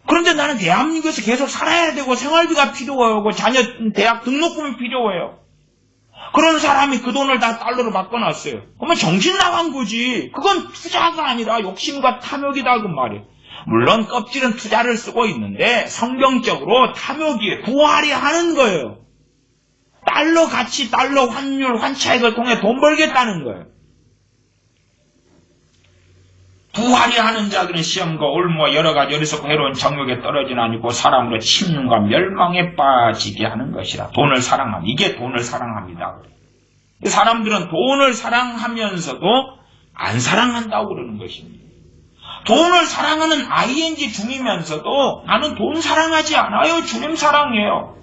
그런데 나는 대한민국에서 계속 살아야 되고 생활비가 필요하고 자녀 대학 등록금이 필요해요. 그런 사람이 그 돈을 다 달러로 바꿔놨어요. 그러면 정신 나간 거지. 그건 투자가 아니라 욕심과 탐욕이다 그 말이에요. 물론 껍질은 투자를 쓰고 있는데 성경적으로 탐욕이 부활이 하는 거예요. 달러 가치, 달러 환율, 환차익을 통해 돈 벌겠다는 거예요. 부활이 하는 자들은 시험과 올무와 여러 가지 어리석고 해로운 정욕에 떨어지는 아니고 사람으로 침륜과 멸망에 빠지게 하는 것이라. 돈을 사랑함. 이게 돈을 사랑합니다. 사람들은 돈을 사랑하면서도 안 사랑한다고 그러는 것입니다. 돈을 사랑하는 ing 중이면서도 나는 돈 사랑하지 않아요. 주님 사랑해요.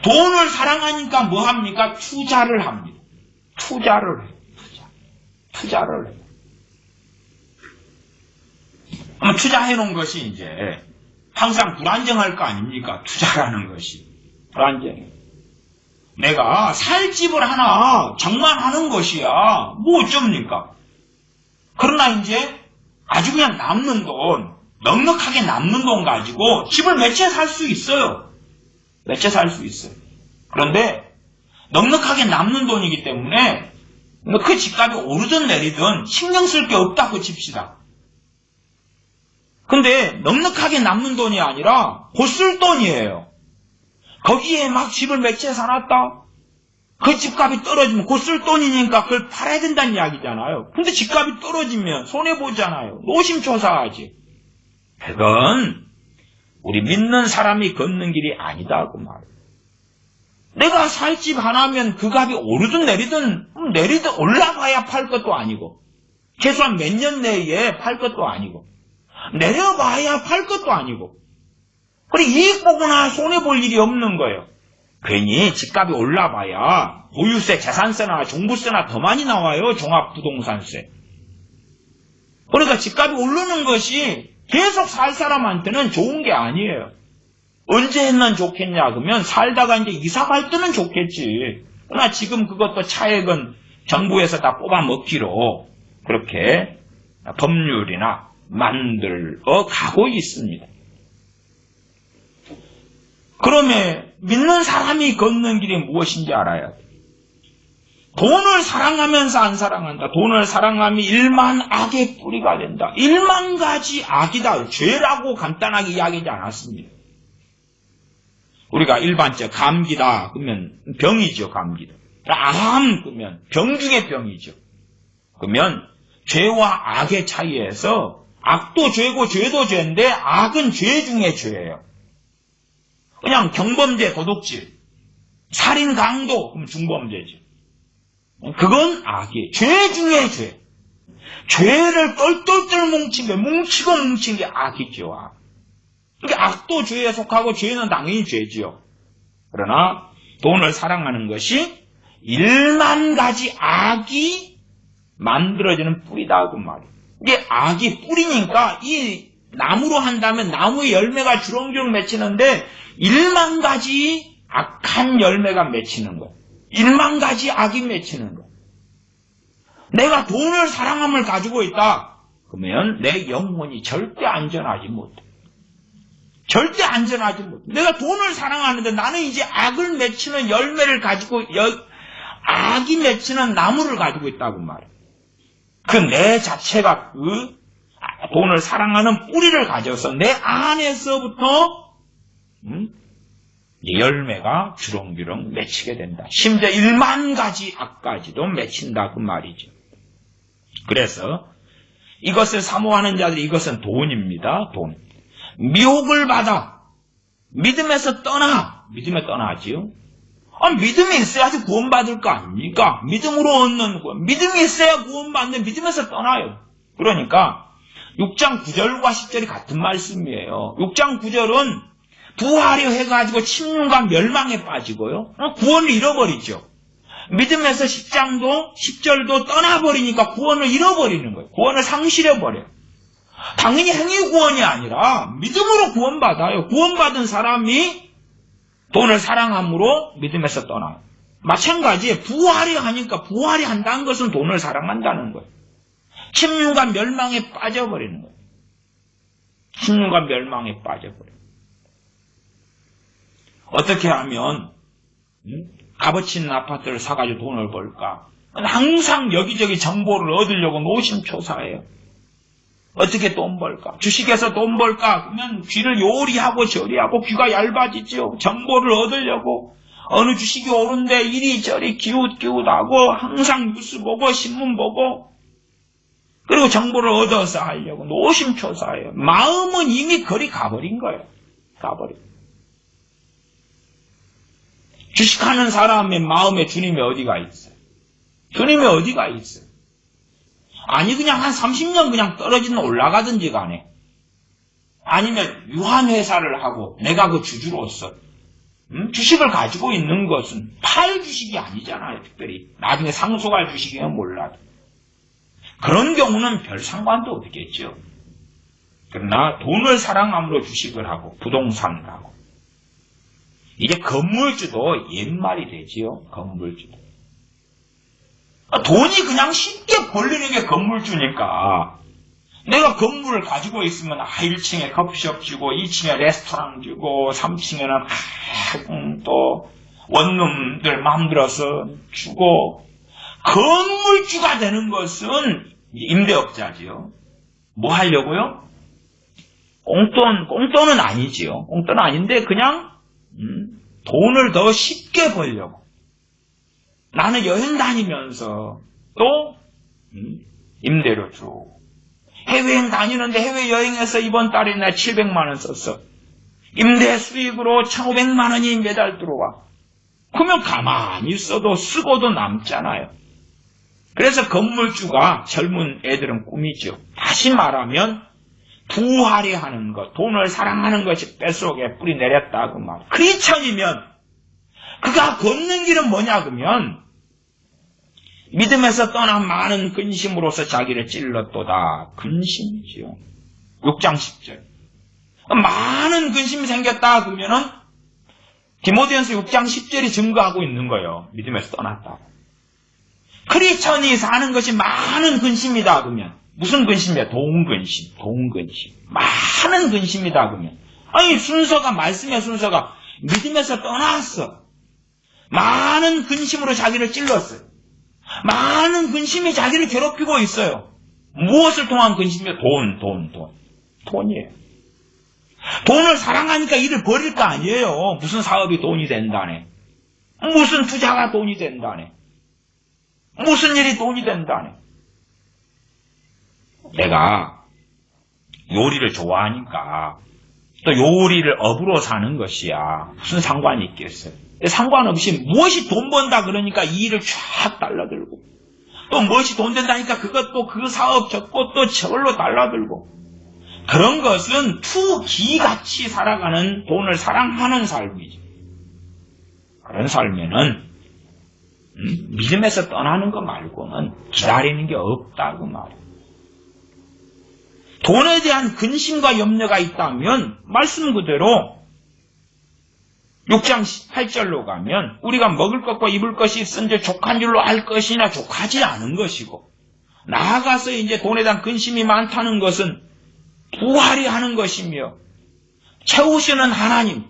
돈을 사랑하니까 뭐 합니까? 투자를 합니다. 투자를 해요. 투자를 해요. 투자해놓은 것이 이제 항상 불안정할 거 아닙니까? 투자라는 것이. 불안정해요. 내가 살 집을 하나 장만하는 것이야. 뭐 어쩝니까? 그러나 이제 아주 그냥 남는 돈, 넉넉하게 남는 돈 가지고 집을 몇 채 살 수 있어요. 몇 채 살 수 있어요. 그런데 넉넉하게 남는 돈이기 때문에 그 집값이 오르든 내리든 신경 쓸 게 없다고 칩시다. 근데 넉넉하게 남는 돈이 아니라 곧 쓸 돈이에요. 거기에 막 집을 몇 채 사놨다. 그 집값이 떨어지면 곧 쓸 돈이니까 그걸 팔아야 된다는 이야기잖아요. 근데 집값이 떨어지면 손해보잖아요. 노심초사하지. 그건 우리 믿는 사람이 걷는 길이 아니다고 말이에요. 내가 살 집 하나면 그 값이 오르든 내리든 올라가야 팔 것도 아니고 최소한 몇 년 내에 팔 것도 아니고 내려봐야 팔 것도 아니고 그래 이익 보거나 손해볼 일이 없는 거예요. 괜히 집값이 올라봐야 보유세, 재산세나 종부세나 더 많이 나와요. 종합부동산세. 그러니까 집값이 오르는 것이 계속 살 사람한테는 좋은 게 아니에요. 언제 했는 좋겠냐 그러면 살다가 이제 이사 갈 때는 좋겠지. 그러나 지금 그것도 차액은 정부에서 다 뽑아 먹기로 그렇게 법률이나 만들어 가고 있습니다. 그러면 믿는 사람이 걷는 길이 무엇인지 알아야 돼. 돈을 사랑하면서 안 사랑한다. 돈을 사랑하면 1만 악의 뿌리가 된다. 1만 가지 악이다. 죄라고 간단하게 이야기하지 않았습니다. 우리가 일반적 감기다 그러면 병이죠. 감기다. 암 그러면 병 중에 병이죠. 그러면 죄와 악의 차이에서 악도 죄고 죄도 죄인데 악은 죄 중에 죄예요. 그냥 경범죄, 도둑질, 살인, 강도 그럼 중범죄죠. 그건 악이에요. 죄 중에 죄. 죄를 똘똘똘 뭉치고 뭉친 게 악이죠. 악. 그러니까 악도 죄에 속하고 죄는 당연히 죄지요. 그러나 돈을 사랑하는 것이 1만 가지 악이 만들어지는 뿌리다 그 말이에요. 이게 악이 뿌리니까 이 나무로 한다면 나무의 열매가 주렁주렁 맺히는데 1만 가지 악한 열매가 맺히는 거예요. 1만 가지 악이 맺히는 거예요. 내가 돈을 사랑함을 가지고 있다. 그러면 내 영혼이 절대 안전하지 못해. 절대 안전하지 못해. 내가 돈을 사랑하는데 나는 이제 악을 맺히는 열매를 가지고 악이 맺히는 나무를 가지고 있다고 말해요. 그 내 자체가 그 돈을 사랑하는 뿌리를 가져서 내 안에서부터 열매가 주렁주렁 맺히게 된다. 심지어 1만 가지 악까지도 맺힌다 그 말이죠. 그래서 이것을 사모하는 자들이 이것은 돈입니다. 돈. 미혹을 받아 믿음에서 떠나. 믿음에 떠나지요. 믿음이 있어야지 구원받을 거 아닙니까? 믿음으로 얻는 구원. 믿음이 있어야 구원받는 믿음에서 떠나요. 그러니까 6장 9절과 10절이 같은 말씀이에요. 6장 9절은 부활이 해가지고 침륜과 멸망에 빠지고요. 구원을 잃어버리죠. 믿음에서 10장도 10절도 떠나버리니까 구원을 잃어버리는 거예요. 구원을 상실해버려요. 당연히 행위 구원이 아니라 믿음으로 구원받아요. 구원받은 사람이 돈을 사랑함으로 믿음에서 떠나요. 마찬가지에 부활이 하니까 부활이 한다는 것은 돈을 사랑한다는 거예요. 침륜과 멸망에 빠져버리는 거예요. 침륜과 멸망에 빠져버려요. 어떻게 하면 값어치 있는 아파트를 사가지고 돈을 벌까? 항상 여기저기 정보를 얻으려고 노심초사해요. 어떻게 돈 벌까? 주식에서 돈 벌까? 그러면 귀를 요리하고 저리하고 귀가 얇아지죠. 정보를 얻으려고 어느 주식이 오른데 이리저리 기웃기웃하고 항상 뉴스 보고 신문 보고 그리고 정보를 얻어서 하려고 노심초사해요. 마음은 이미 거리 가버린 거예요. 가버린. 주식하는 사람의 마음에 주님이 어디가 있어요? 주님이 어디가 있어요? 아니 그냥 한 30년 그냥 떨어지는 올라가든지 간에 아니면 유한회사를 하고 내가 그 주주로서 주식을 가지고 있는 것은 팔 주식이 아니잖아요. 특별히 나중에 상속할 주식이면 몰라도 그런 경우는 별 상관도 없겠죠. 그러나 돈을 사랑함으로 주식을 하고 부동산을 하고 이제 건물주도 옛말이 되지요. 건물주도. 돈이 그냥 쉽게 벌리는 게 건물주니까 내가 건물을 가지고 있으면 1층에 커피숍 주고 2층에 레스토랑 주고 3층에는 또 원룸들 마음들어서 주고 건물주가 되는 것은 임대업자지요. 뭐 하려고요? 꽁돈은 아니지요. 꽁돈은 아닌데 그냥 돈을 더 쉽게 벌려고. 나는 여행 다니면서 또 임대료 주고 해외여행 다니는데 해외여행에서 이번 달에 나 700만 원 썼어. 임대 수익으로 1,500만 원이 매달 들어와. 그러면 가만히 있어도 쓰고도 남잖아요. 그래서 건물주가 젊은 애들은 꿈이죠. 다시 말하면 부활이 하는 것, 돈을 사랑하는 것이 뱃속에 뿌리 내렸다 그 말. 크리스천이면 그가 걷는 길은 뭐냐 그러면 믿음에서 떠난 많은 근심으로서 자기를 찔렀도다. 근심이지요. 6장 10절. 많은 근심이 생겼다 그러면은 디모데전서 6장 10절이 증거하고 있는 거예요. 믿음에서 떠났다. 크리스천이 사는 것이 많은 근심이다 그러면 무슨 근심이야? 돈 근심. 많은 근심이다 그러면 아니 순서가 말씀의 순서가 믿음에서 떠났어. 많은 근심으로 자기를 찔렀어요. 많은 근심이 자기를 괴롭히고 있어요. 무엇을 통한 근심이에요? 돈이에요. 돈을 사랑하니까 일을 버릴 거 아니에요. 무슨 사업이 돈이 된다네. 무슨 투자가 돈이 된다네. 무슨 일이 돈이 된다네. 내가 요리를 좋아하니까 또 요리를 업으로 사는 것이야. 무슨 상관이 있겠어요. 상관없이 무엇이 돈 번다 그러니까 이 일을 쫙 달라들고 또 무엇이 돈 된다니까 그것도 그 사업 저것도 저걸로 달라들고 그런 것은 투기같이 살아가는 돈을 사랑하는 삶이지. 그런 삶에는 믿음에서 떠나는 것 말고는 기다리는 게 없다고 말이에요. 돈에 대한 근심과 염려가 있다면 말씀 그대로 6장 8절로 가면 우리가 먹을 것과 입을 것이 있은지 족한 줄로 알 것이나 족하지 않은 것이고 나아가서 이제 돈에 대한 근심이 많다는 것은 부활이 하는 것이며 채우시는 하나님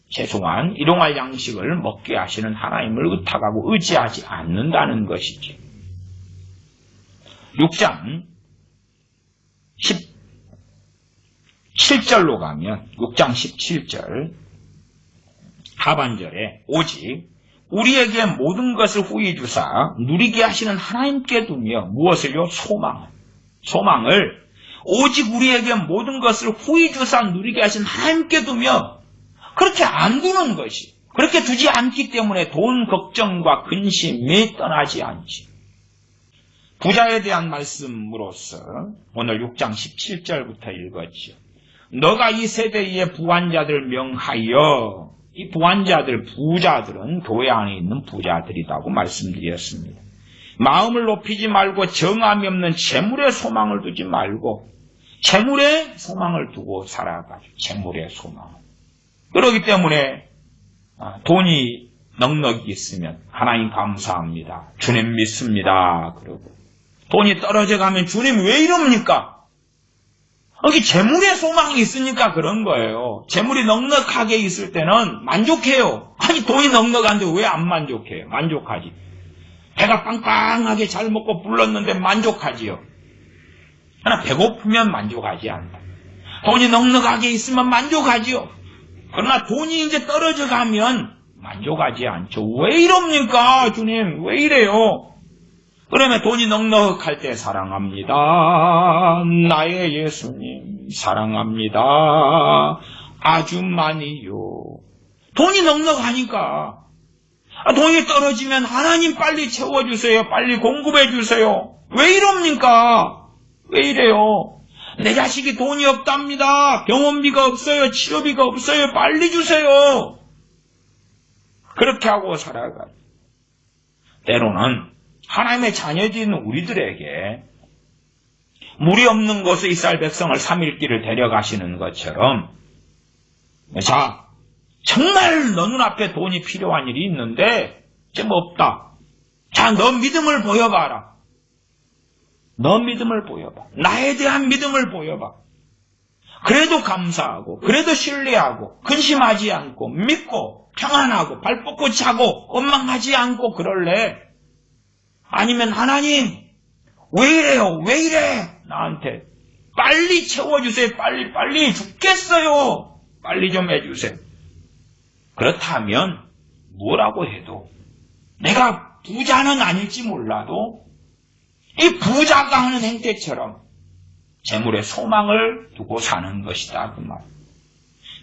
최소한 일용할 양식을 먹게 하시는 하나님을 의탁하고 의지하지 않는다는 것이죠. 6장 17절로 가면 6장 17절 하반절에 오직 우리에게 모든 것을 후히 주사 누리게 하시는 하나님께 두며 무엇을요? 소망을 오직 우리에게 모든 것을 후히 주사 누리게 하시는 하나님께 두며 그렇게 안 두는 것이 그렇게 두지 않기 때문에 돈 걱정과 근심이 떠나지 않지. 부자에 대한 말씀으로서 오늘 6장 17절부터 읽었죠. 너가 이 세대의 부한자들 명하여 이 부한자들, 부자들은 교회 안에 있는 부자들이라고 말씀드렸습니다. 마음을 높이지 말고 정함이 없는 재물의 소망을 두지 말고 재물의 소망을 두고 살아가죠. 재물의 소망. 그렇기 때문에 돈이 넉넉히 있으면 하나님 감사합니다. 주님 믿습니다. 그러고 돈이 떨어져 가면 주님 왜 이럽니까? 여기 재물에 소망이 있으니까 그런 거예요. 재물이 넉넉하게 있을 때는 만족해요. 아니 돈이 넉넉한데 왜 안 만족해요? 만족하지. 배가 빵빵하게 잘 먹고 불렀는데 만족하지요. 그러나 배고프면 만족하지 않는다. 돈이 넉넉하게 있으면 만족하지요. 그러나 돈이 이제 떨어져 가면 만족하지 않죠. 왜 이럽니까? 주님 왜 이래요? 그러면 돈이 넉넉할 때 사랑합니다. 나의 예수님 사랑합니다. 아주 많이요. 돈이 넉넉하니까. 돈이 떨어지면 하나님 빨리 채워주세요. 빨리 공급해주세요. 왜 이럽니까? 왜 이래요? 내 자식이 돈이 없답니다. 병원비가 없어요. 치료비가 없어요. 빨리 주세요. 그렇게 하고 살아가요. 때로는 하나님의 자녀진 우리들에게 물이 없는 곳에 이스라엘 백성을 3일길을 데려가시는 것처럼 자, 정말 너 눈앞에 돈이 필요한 일이 있는데 지금 없다. 자, 너 믿음을 보여봐라. 너 믿음을 보여봐. 나에 대한 믿음을 보여봐. 그래도 감사하고 그래도 신뢰하고 근심하지 않고 믿고 평안하고 발 뻗고 자고 원망하지 않고 그럴래? 아니면 하나님 왜 이래요? 왜 이래? 나한테 빨리 채워주세요. 빨리 죽겠어요. 빨리 좀 해주세요. 그렇다면 뭐라고 해도 내가 부자는 아닐지 몰라도 이 부자가 하는 행태처럼 재물에 소망을 두고 사는 것이다. 그 말.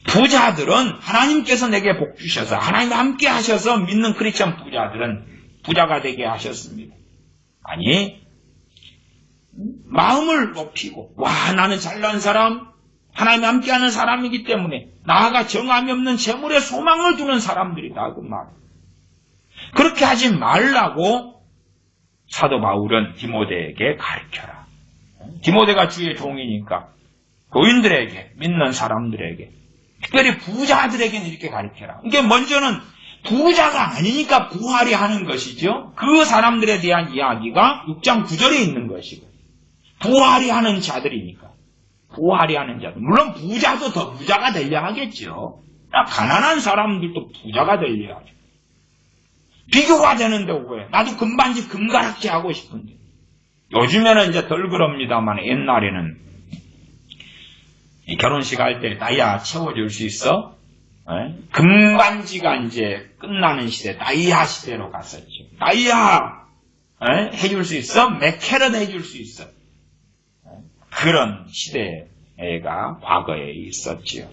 부자들은 하나님께서 내게 복 주셔서 하나님과 함께 하셔서 믿는 크리스천 부자들은 부자가 되게 하셨습니다. 아니 마음을 높이고 와 나는 잘난 사람 하나님과 함께하는 사람이기 때문에 나아가 정함이 없는 재물에 소망을 두는 사람들이다. 그 말. 그렇게 하지 말라고 사도 바울은 디모데에게 가르쳐라. 디모데가 주의 종이니까 교인들에게 믿는 사람들에게 특별히 부자들에게는 이렇게 가르쳐라. 이게 먼저는 부자가 아니니까 부활이 하는 것이죠. 그 사람들에 대한 이야기가 6장 9절에 있는 것이고 부활이 하는 자들이니까 부활이 하는 자들. 물론 부자도 더 부자가 되려 하겠죠. 가난한 사람들도 부자가 되려 하죠. 비교가 되는데 왜? 나도 금반지 금가락지 하고 싶은데. 요즘에는 이제 덜 그럽니다만 옛날에는 결혼식 할 때 나이야 채워줄 수 있어? 금반지가 이제 끝나는 시대, 나이야 시대로 갔었죠. 나이야 해줄 수 있어? 몇 캐럿 해줄 수 있어? 그런 시대가 과거에 있었지요.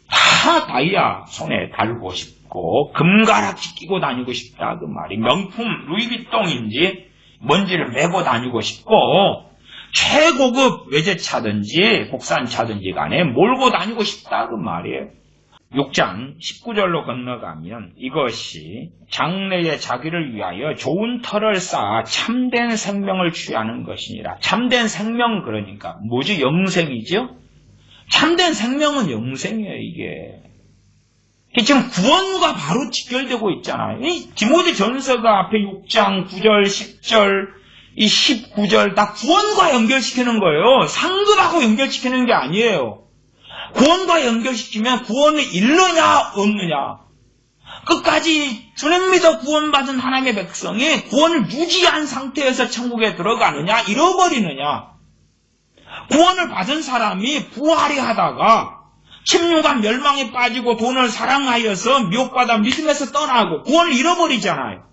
다 다이아 손에 달고 싶고 금가락지 끼고 다니고 싶다 그 말이. 명품 루이비통인지 뭔지를 메고 다니고 싶고 최고급 외제차든지 국산차든지 간에 몰고 다니고 싶다 그 말이에요. 6장 19절로 건너가면 이것이 장래의 자기를 위하여 좋은 터를 쌓아 참된 생명을 취하는 것이니라. 참된 생명 그러니까 뭐지? 영생이죠? 참된 생명은 영생이에요. 이게 지금 구원과 바로 직결되고 있잖아요. 이 디모데 전서가 앞에 6장 9절 10절 이 19절 다 구원과 연결시키는 거예요. 상급하고 연결시키는 게 아니에요. 구원과 연결시키면 구원을 잃느냐 없느냐. 끝까지 주님 믿어 구원받은 하나님의 백성이 구원을 유지한 상태에서 천국에 들어가느냐 잃어버리느냐. 구원을 받은 사람이 부활이 하다가 침륜과 멸망에 빠지고 돈을 사랑하여서 미혹받아 믿음에서 떠나고 구원을 잃어버리잖아요.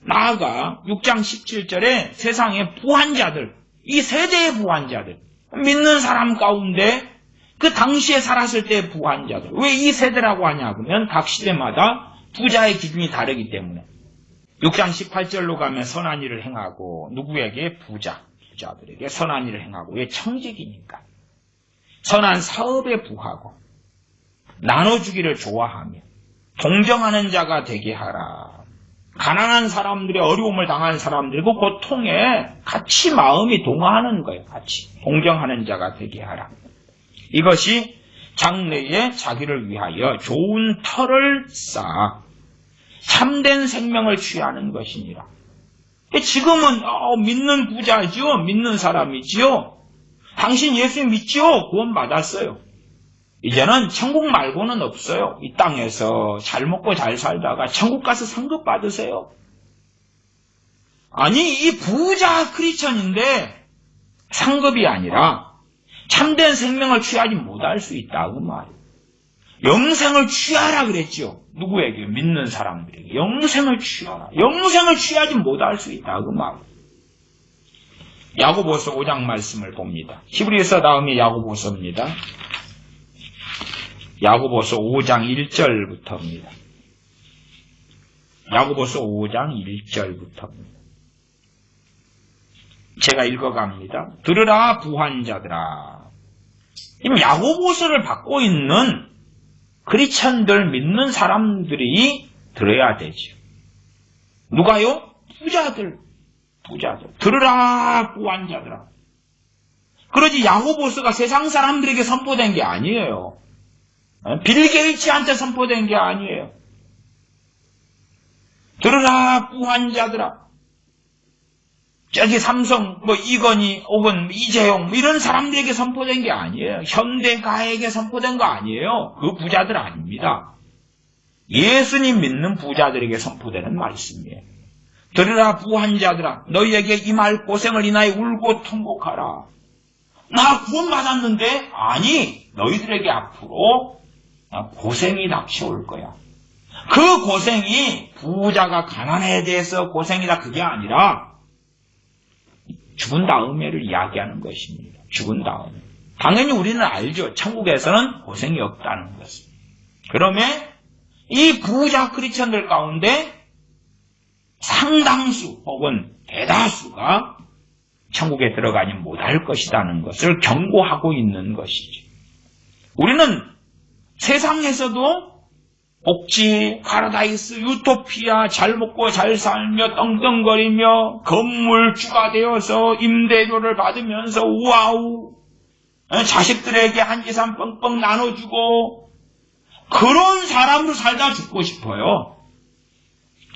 나아가 6장 17절에 세상의 부한자들, 이 세대의 부한자들, 믿는 사람 가운데 그 당시에 살았을 때의 부한자들. 왜 이 세대라고 하냐 그러면 각 시대마다 부자의 기준이 다르기 때문에 6장 18절로 가면 선한 일을 행하고 누구에게 부자들에게 선한 일을 행하고 왜 청직이니까 선한 사업에 부하고 나눠주기를 좋아하며 동정하는 자가 되게 하라. 가난한 사람들의 어려움을 당한 사람들이 그 고통에 같이 마음이 동화하는 거예요. 같이 동정하는 자가 되게 하라. 이것이 장래에 자기를 위하여 좋은 터를 쌓아 참된 생명을 취하는 것이니라. 지금은 믿는 부자지요. 믿는 사람이지요. 당신 예수 믿지요? 구원 받았어요. 이제는 천국 말고는 없어요. 이 땅에서 잘 먹고 잘 살다가 천국 가서 상급 받으세요. 아니, 이 부자 크리스천인데 상급이 아니라 참된 생명을 취하지 못할 수 있다 그 말이에요. 영생을 취하라 그랬죠. 누구에게? 믿는 사람들에게. 영생을 취하라. 영생을 취하지 못할 수 있다 그 말이에요. 야고보서 5장 말씀을 봅니다. 히브리서 다음에 야고보서입니다. 야고보서 5장 1절부터입니다. 야고보서 5장 1절부터입니다. 제가 읽어갑니다. 들으라 부한자들아. 지금 야고보서를 받고 있는 크리스천들 믿는 사람들이 들어야 되죠. 누가요? 부자들. 들으라 부한자들아. 그러지 야고보서가 세상 사람들에게 선포된 게 아니에요. 빌 게이츠한테 선포된 게 아니에요. 들으라 부한자들아. 저기 삼성, 이건희, 혹은 이재용, 이런 사람들에게 선포된 게 아니에요. 현대가에게 선포된 거 아니에요. 그 부자들 아닙니다. 예수님 믿는 부자들에게 선포되는 말씀이에요. 들으라 부한자들아, 너희에게 임할 고생을 인하여 울고 통곡하라. 나 구원 받았는데? 아니, 너희들에게 앞으로 고생이 닥쳐올 거야. 그 고생이 부자가 가난에 대해서 고생이다 그게 아니라 죽은 다음에를 이야기하는 것입니다. 죽은 다음에. 당연히 우리는 알죠. 천국에서는 고생이 없다는 것을. 그러면 이 부자 크리스천들 가운데 상당수 혹은 대다수가 천국에 들어가지 못할 것이라는 것을 경고하고 있는 것이죠. 우리는 세상에서도 복지, 파라다이스, 유토피아, 잘 먹고 잘 살며 떵떵거리며 건물주가 되어서 임대료를 받으면서 우아우 자식들에게 한 재산 뻥뻥 나눠주고 그런 사람으로 살다 죽고 싶어요.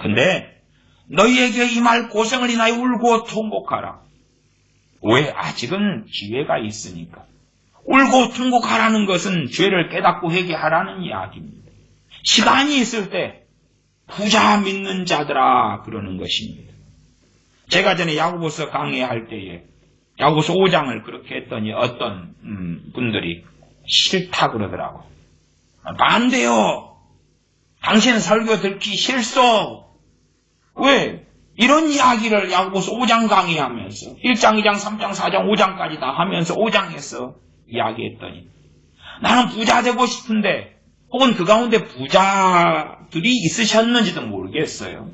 근데 너희에게 임할 고생을 인하여 울고 통곡하라. 왜? 아직은 기회가 있으니까. 울고 통곡하라는 것은 죄를 깨닫고 회개하라는 이야기입니다. 시간이 있을 때 부자 믿는 자들아 그러는 것입니다. 제가 전에 야고보서 강의할 때에 야고보서 5장을 그렇게 했더니 어떤 분들이 싫다 그러더라고요. 반대요. 당신 설교 듣기 싫소. 왜? 이런 이야기를 야고보서 5장 강의하면서 1장, 2장, 3장, 4장, 5장까지 다 하면서 5장에서 이야기했더니 나는 부자 되고 싶은데 혹은 그 가운데 부자들이 있으셨는지도 모르겠어요.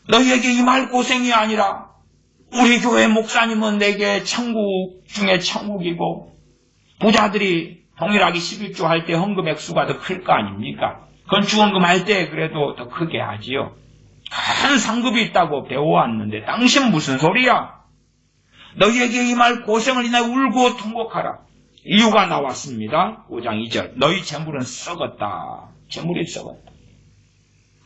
너희에게 임할 고생이 아니라 우리 교회 목사님은 내게 천국 중에 천국이고 부자들이 동일하게 11조 할 때 헌금 액수가 더 클 거 아닙니까? 건축헌금 할 때 그래도 더 크게 하지요. 큰 상급이 있다고 배워왔는데 당신 무슨 소리야? 너희에게 임할 고생을 인하여 울고 통곡하라. 이유가 나왔습니다. 5장 2절. 너희 재물은 썩었다. 재물이 썩었다.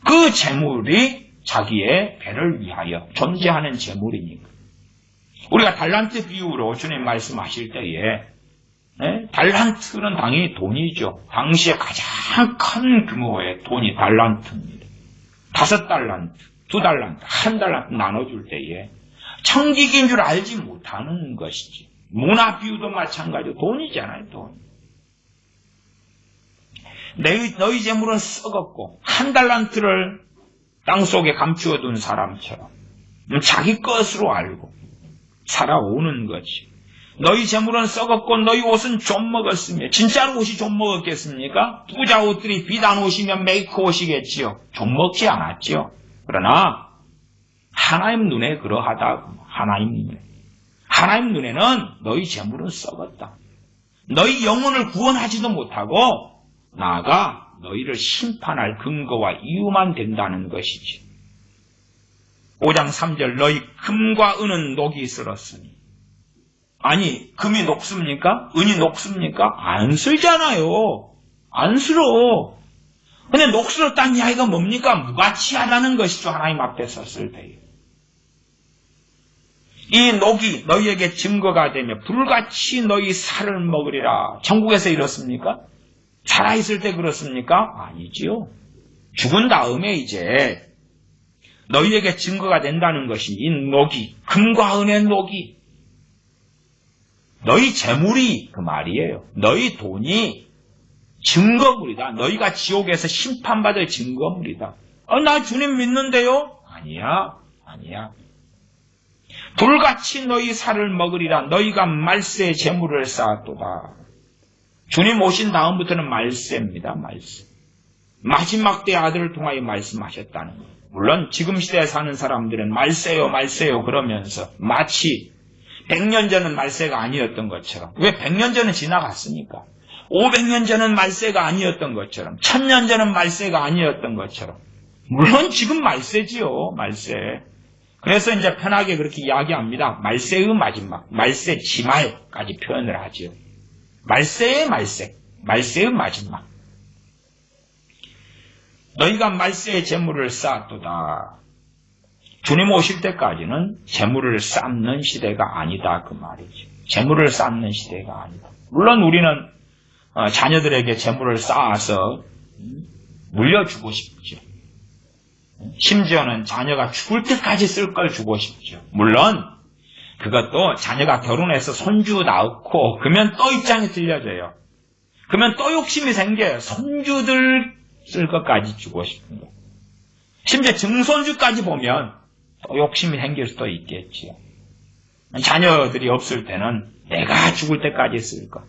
그 재물이 자기의 배를 위하여 존재하는 재물이니까. 우리가 달란트 비유로 주님 말씀하실 때에 달란트는 당연히 돈이죠. 당시에 가장 큰 규모의 돈이 달란트입니다. 5달란트, 2달란트, 1달란트 나눠줄 때에 청지기인 줄 알지 못하는 것이지. 문화 비유도 마찬가지로 돈이잖아요, 돈. 너희 재물은 썩었고 1달란트를 땅속에 감추어둔 사람처럼 자기 것으로 알고 살아오는 거지. 너희 재물은 썩었고 너희 옷은 좀 먹었으며 진짜로 옷이 좀 먹었겠습니까? 부자 옷들이 비단 옷이면 메이크 옷이겠지요. 좀 먹지 않았지요. 그러나 하나님 눈에 그러하다. 하나님 눈에는 너희 재물은 썩었다. 너희 영혼을 구원하지도 못하고 나아가 너희를 심판할 근거와 이유만 된다는 것이지. 5장 3절 너희 금과 은은 녹이 슬었으니. 아니 금이 녹습니까? 은이 녹습니까? 안 슬잖아요. 안 슬어. 근데 녹슬었다는 이야기가 뭡니까? 무가치하다는 것이죠. 하나님 앞에 섰을 때에. 이 녹이 너희에게 증거가 되며 불같이 너희 살을 먹으리라. 천국에서 이렇습니까? 살아있을 때 그렇습니까? 아니지요. 죽은 다음에 이제 너희에게 증거가 된다는 것이 이 녹이, 금과 은의 녹이 너희 재물이 그 말이에요. 너희 돈이 증거물이다. 너희가 지옥에서 심판받을 증거물이다. 나 주님 믿는데요? 아니야. 불같이 너희 살을 먹으리라. 너희가 말세의 재물을 쌓았도다. 주님 오신 다음부터는 말세입니다. 말세. 마지막 때 아들을 통하여 말씀하셨다는 거예요. 물론 지금 시대에 사는 사람들은 말세요 그러면서 마치 100년 전은 말세가 아니었던 것처럼, 왜 100년 전은 지나갔으니까, 500년 전은 말세가 아니었던 것처럼, 1000년 전은 말세가 아니었던 것처럼, 물론 지금 말세지요. 말세. 그래서 이제 편하게 그렇게 이야기합니다. 말세의 마지막, 말세 지말까지 표현을 하지요. 말세의 말세, 말세의 마지막. 너희가 말세의 재물을 쌓았도다. 주님 오실 때까지는 재물을 쌓는 시대가 아니다 그 말이죠. 재물을 쌓는 시대가 아니다. 물론 우리는 자녀들에게 재물을 쌓아서 물려주고 싶죠. 심지어는 자녀가 죽을 때까지 쓸 걸 주고 싶죠. 물론 그것도 자녀가 결혼해서 손주 낳고 그러면 또 입장이 틀려져요. 그러면 또 욕심이 생겨요. 손주들 쓸 것까지 주고 싶은 거. 심지어 증손주까지 보면 또 욕심이 생길 수도 있겠지요. 자녀들이 없을 때는 내가 죽을 때까지 쓸 것.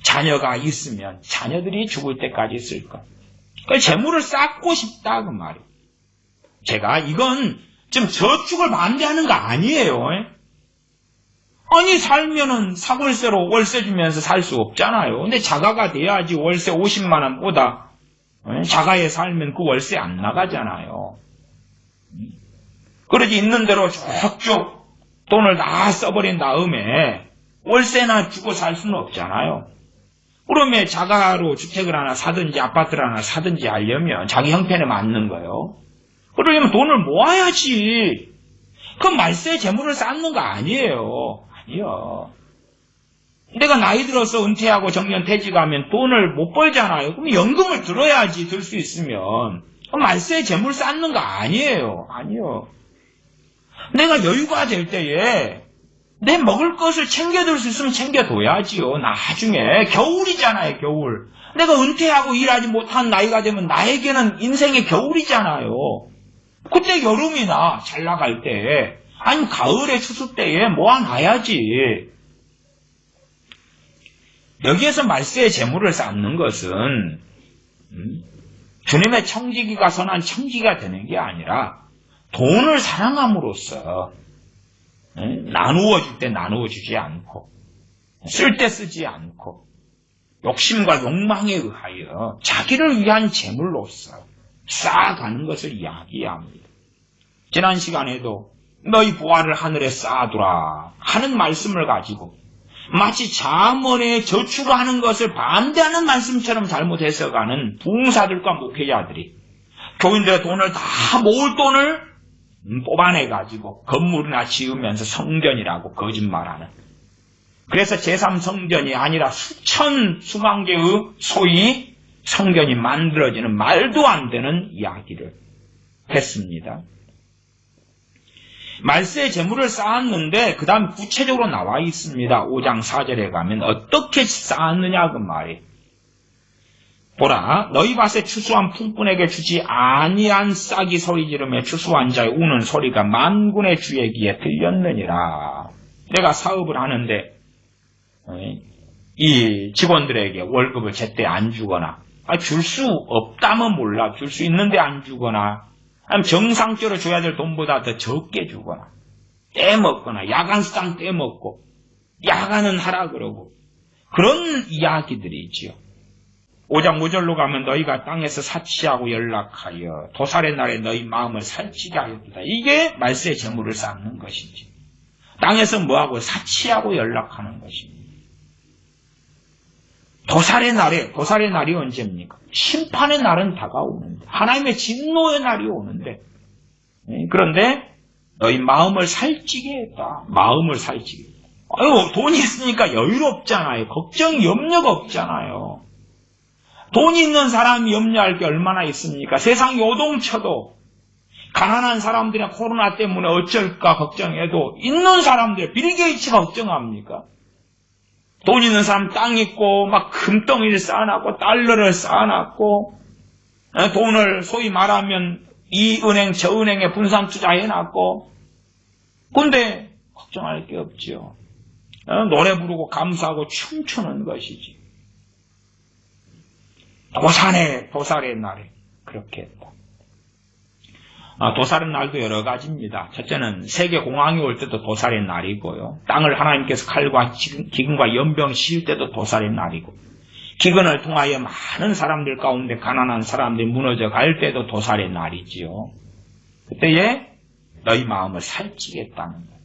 자녀가 있으면 자녀들이 죽을 때까지 쓸 것. 그 재물을 쌓고 싶다 그 말이에요. 제가 이건 지금 저축을 반대하는 거 아니에요. 아니 살면은 사골세로 월세 주면서 살 수 없잖아요. 근데 자가가 돼야지 월세 50만 원보다 자가에 살면 그 월세 안 나가잖아요. 그러지 있는 대로 쭉쭉 돈을 다 써버린 다음에 월세나 주고 살 수는 없잖아요. 그러면 자가로 주택을 하나 사든지 아파트를 하나 사든지 하려면 자기 형편에 맞는 거예요. 그러려면 돈을 모아야지. 그럼 말세 재물을 쌓는 거 아니에요. 아니요. 내가 나이 들어서 은퇴하고 정년 퇴직하면 돈을 못 벌잖아요. 그럼 연금을 들어야지 들 수 있으면. 그럼 말세 재물 쌓는 거 아니에요. 아니요. 내가 여유가 될 때에 내 먹을 것을 챙겨둘 수 있으면 챙겨둬야지요. 나중에 겨울이잖아요. 겨울. 내가 은퇴하고 일하지 못한 나이가 되면 나에게는 인생의 겨울이잖아요. 그때 여름이나 잘 나갈 때 아니면 가을에 추수 때에 모아놔야지. 여기에서 말세의 재물을 쌓는 것은 주님의 청지기가 선한 청지기가 되는 게 아니라 돈을 사랑함으로써 나누어 줄 때 나누어 주지 않고 쓸 때 쓰지 않고 욕심과 욕망에 의하여 자기를 위한 재물로서 쌓아가는 것을 이야기합니다. 지난 시간에도 너희 보화를 하늘에 쌓아두라 하는 말씀을 가지고 마치 잠언에 저축하는 것을 반대하는 말씀처럼 잘못 해석하는 부흥사들과 목회자들이 교인들의 돈을 다 모을 돈을 뽑아내가지고 건물이나 지으면서 성전이라고 거짓말하는, 그래서 제3성전이 아니라 수만 개의 소위 성전이 만들어지는 말도 안 되는 이야기를 했습니다. 말세의 재물을 쌓았는데 그 다음 구체적으로 나와 있습니다. 5장 4절에 가면 어떻게 쌓았느냐 그 말이. 보라, 너희 밭에 추수한 풍분에게 주지 아니한 싹이 소리 지르며 추수한 자의 우는 소리가 만군의 주의 귀에 들렸느니라. 내가 사업을 하는데 이 직원들에게 월급을 제때 안 주거나, 줄 수 없다면 몰라, 줄 수 있는데 안 주거나, 아니면 정상적으로 줘야 될 돈보다 더 적게 주거나, 떼먹거나, 야간 수당 떼먹고, 야간은 하라 그러고, 그런 이야기들이지요. 5장 5절로 가면 너희가 땅에서 사치하고 연락하여 도살의 날에 너희 마음을 살찌게 하였다. 이게 말세의 재물을 쌓는 것이지. 땅에서 뭐하고 사치하고 연락하는 것입니다. 도살의 날이 언제입니까? 심판의 날은 다가오는데, 하나님의 진노의 날이 오는데, 그런데 너희 마음을 살찌게 했다. 마음을 살찌게 했다. 아유, 돈이 있으니까 여유롭잖아요. 걱정, 염려가 없잖아요. 돈이 있는 사람이 염려할 게 얼마나 있습니까? 세상 요동쳐도 가난한 사람들이 코로나 때문에 어쩔까 걱정해도 있는 사람들, 빌 게이츠가 걱정합니까? 돈 있는 사람 땅 있고 막 금덩이를 쌓아놨고 달러를 쌓아놨고 돈을 소위 말하면 이 은행 저 은행에 분산 투자해놨고 근데 걱정할 게 없죠. 노래 부르고 감사하고 춤추는 것이지. 도살의 날에 그렇게 했다. 도살의 날도 여러 가지입니다. 첫째는 세계 공황이 올 때도 도살의 날이고요. 땅을 하나님께서 칼과 기근과 연병 씌울 때도 도살의 날이고, 기근을 통하여 많은 사람들 가운데 가난한 사람들이 무너져 갈 때도 도살의 날이지요. 그때에 너희 마음을 살찌겠다는 거예요.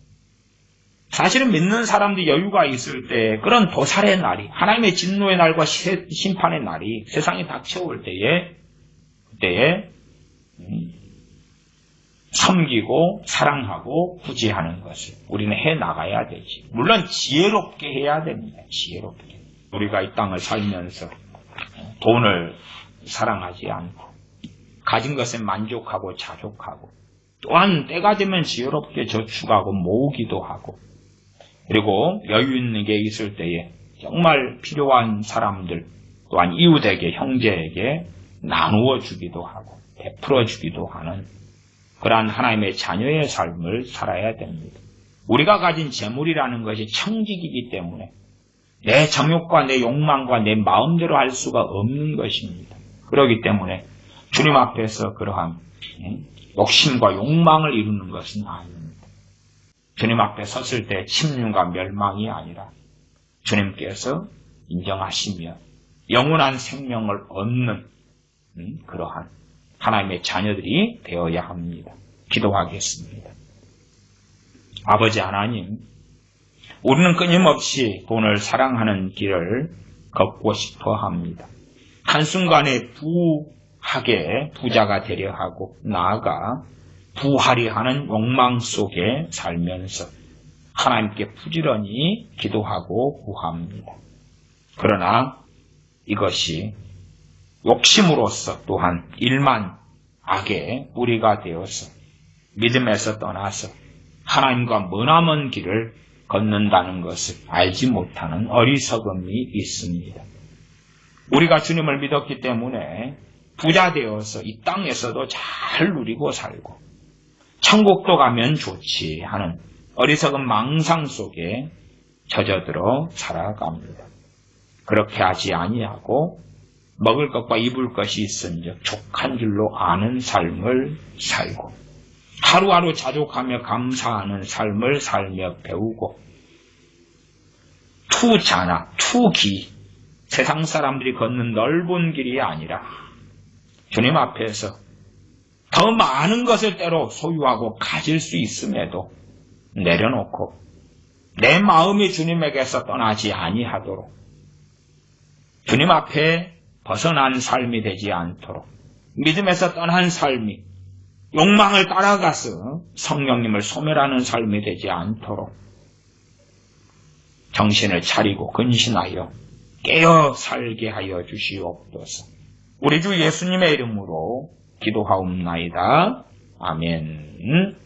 사실은 믿는 사람들이 여유가 있을 때 그런 도살의 날이, 하나님의 진노의 날과 심판의 날이 세상에 닥쳐올 때에 그때에 섬기고 사랑하고 구제하는 것을 우리는 해나가야 되지. 물론 지혜롭게 해야 됩니다. 지혜롭게. 우리가 이 땅을 살면서 돈을 사랑하지 않고 가진 것에 만족하고 자족하고 또한 때가 되면 지혜롭게 저축하고 모으기도 하고 그리고 여유 있는 게 있을 때에 정말 필요한 사람들 또한 이웃에게 형제에게 나누어 주기도 하고 베풀어 주기도 하는 그러한 하나님의 자녀의 삶을 살아야 됩니다. 우리가 가진 재물이라는 것이 청직이기 때문에 내 정욕과 내 욕망과 내 마음대로 할 수가 없는 것입니다. 그렇기 때문에 주님 앞에서 그러한 욕심과 욕망을 이루는 것은 아닙니다. 주님 앞에 섰을 때 침륜과 멸망이 아니라 주님께서 인정하시며 영원한 생명을 얻는 그러한 하나님의 자녀들이 되어야 합니다. 기도하겠습니다. 아버지 하나님, 우리는 끊임없이 돈을 사랑하는 길을 걷고 싶어 합니다. 한순간에 부하게 부자가 되려 하고 나아가 부하려 하는 욕망 속에 살면서 하나님께 부지런히 기도하고 구합니다. 그러나 이것이 욕심으로서 또한 일만 악의 뿌리가 되어서 믿음에서 떠나서 하나님과 머나먼 길을 걷는다는 것을 알지 못하는 어리석음이 있습니다. 우리가 주님을 믿었기 때문에 부자 되어서 이 땅에서도 잘 누리고 살고 천국도 가면 좋지 하는 어리석은 망상 속에 젖어들어 살아갑니다. 그렇게 하지 아니하고 먹을 것과 입을 것이 있은즉 족한 줄로 아는 삶을 살고 하루하루 자족하며 감사하는 삶을 살며 배우고 투자나 투기 세상 사람들이 걷는 넓은 길이 아니라 주님 앞에서 더 많은 것을 때로 소유하고 가질 수 있음에도 내려놓고 내 마음이 주님에게서 떠나지 아니하도록 주님 앞에 벗어난 삶이 되지 않도록 믿음에서 떠난 삶이 욕망을 따라가서 성령님을 소멸하는 삶이 되지 않도록 정신을 차리고 근신하여 깨어 살게 하여 주시옵소서. 우리 주 예수님의 이름으로 기도하옵나이다. 아멘.